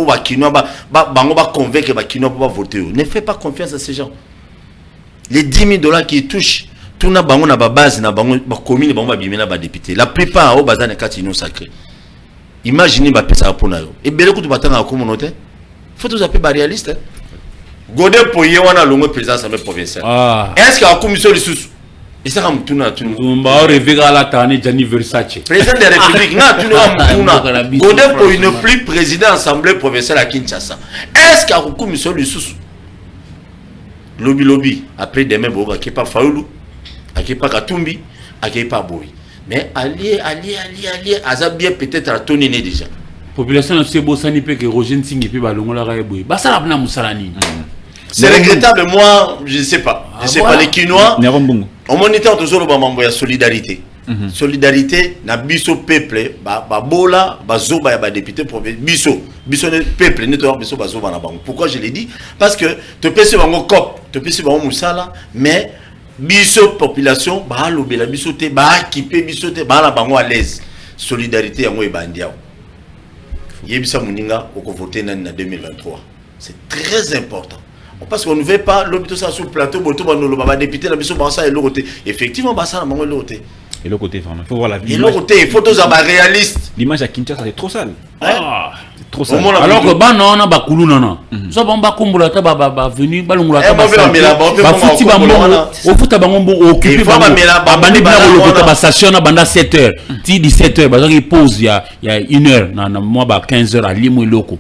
ba kino bango ba convaincre ba kino pour voter. Ne fais pas confiance à ces gens. Les 10 000 $ qui touchent tout na bango na ba base na bango ba commune bango ba bimena ba député. La plupart au bazana katino sacré. Imaginez ba pesa pour na yo. Et bele ko to batanga ko monote. Faut tous appeler réaliste. Godé Poye wana longo président assemblée provinciale. Est-ce qu'il y a une commission de sous? Et ça comme tout na tout. Mba revega la tane Gianni Versace. Président de la République na tout na. Godé Poye ne plus président assemblée provinciale à Kinshasa. Est-ce qu'il y a une commission de sous? Lobby après demain boba qui pas Faoulou, qui pas Katumbi, qui pas Boy. Mais allié azabia peut-être à Tony né déjà. Population c'est beau ça ni peut que Roger Nsingi puis balongo la raeboy. Ba ça la bna musalani. C'est regrettable, moi, je ne sais pas. Je ne sais pas, les Kinois, on moniteur toujours le moment de solidarité. Solidarité, na biso peuple, bola, zoba, député, biso peuple, nettoyant biso, zoba na bango. Pourquoi je l'ai dit? Parce que tu peux se bango cop, tu peux se bango moussala, mais biso population, lobela biso te, équipé biso te, la bango à l'aise. Solidarité, yango e bandiao. Yebisa Mouninga, au voter en 2023. C'est très important. Parce qu'on ne veut pas l'hôpital ça sur le plateau, le député, la mission, ça et l'autre côté. Effectivement, ça, l'autre côté. Et l'autre côté, vraiment. Il faut voir la vie. Et l'autre côté, il faut tous avoir réaliste. L'image à Kinshasa, c'est trop sale. C'est trop sale. Alors que bah non, on a bakulu non. Ça va pas comme la taba ba venu balungula taba. Ba futi ba mbongo. Au futa ba mbongo occupé ba. Ba bandi ba le côté ba station na banda 7h. Ti 17h, ba qui pause il y a 1h na moi ba 15h à Limo loko.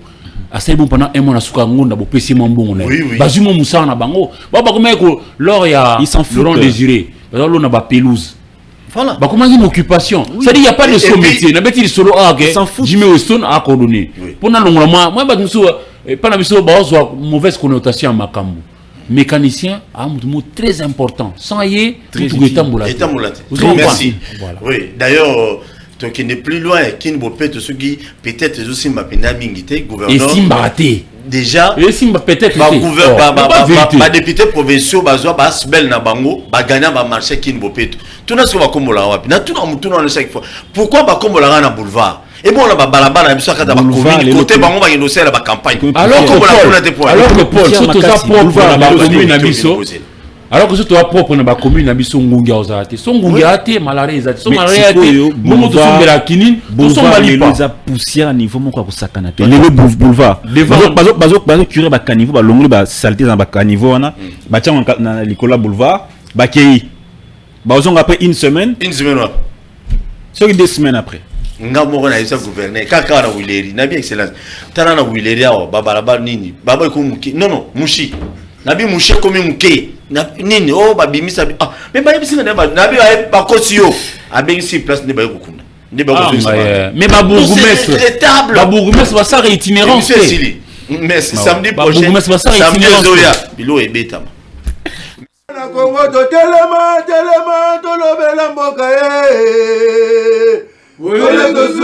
Assez bon pendant un mois na suka ngonda bo pesi mbongo na. Bazuma musana bango. Ba ba comme ko lors il y a Laurent Désiré. Ba lo na ba pelouse. Voilà. Bah comment une occupation? Ça dit il y a pas de son métier. Na beti solo Jimmy Weston a coordonné. Pour na longo moi ba muso pas na biso ba zo mauvaise connotation makambo. Mécanicien a un mot très important. Sans y tout étamboulate. Merci. Oui, d'ailleurs donc il n'est plus loin qu'il peut-être ceux qui peut-être aussi m'a mingité gouverneur. Et Simbaraté. Déjà peut-être ba député provinciaux bazwa basbel na bango ba gagnant ba marché kin bopeto tout na ce va comme la wapi na tout na chaque fois pourquoi ba comme la na boulevard et bon là ba balabala biso kata ba commune côté bango ba inocé la ba campagne alors que Paul surtout ça propre na ba commune na biso alors que surtout propre na ba commune na biso ngungi ozate so ngungi ate malare ezate so malare ate bomo to sombela kinin to sombali pa za poussière niveau moko ko sakana te le boulevard bazo curer ba caniveau ba longoli ba saleté dans ba caniveau wana ba tia na likola boulevard ba kei ba ozonga après une semaine sur 2 semaines après nga moko na isa gouverner kaka na wileri na bien excellence tana na wileri awa babalaba nini baba ko muki non mushi na bi mushi ko mi muki nini oh babimisa mais ba yebisi na ba kosio abengisi place ne ba yokunda ne ba kosio mais ba bourgmestre va ça itinérance mais samedi prochain samedi zoya bilo ebetama na Congo to telema to lobela mboka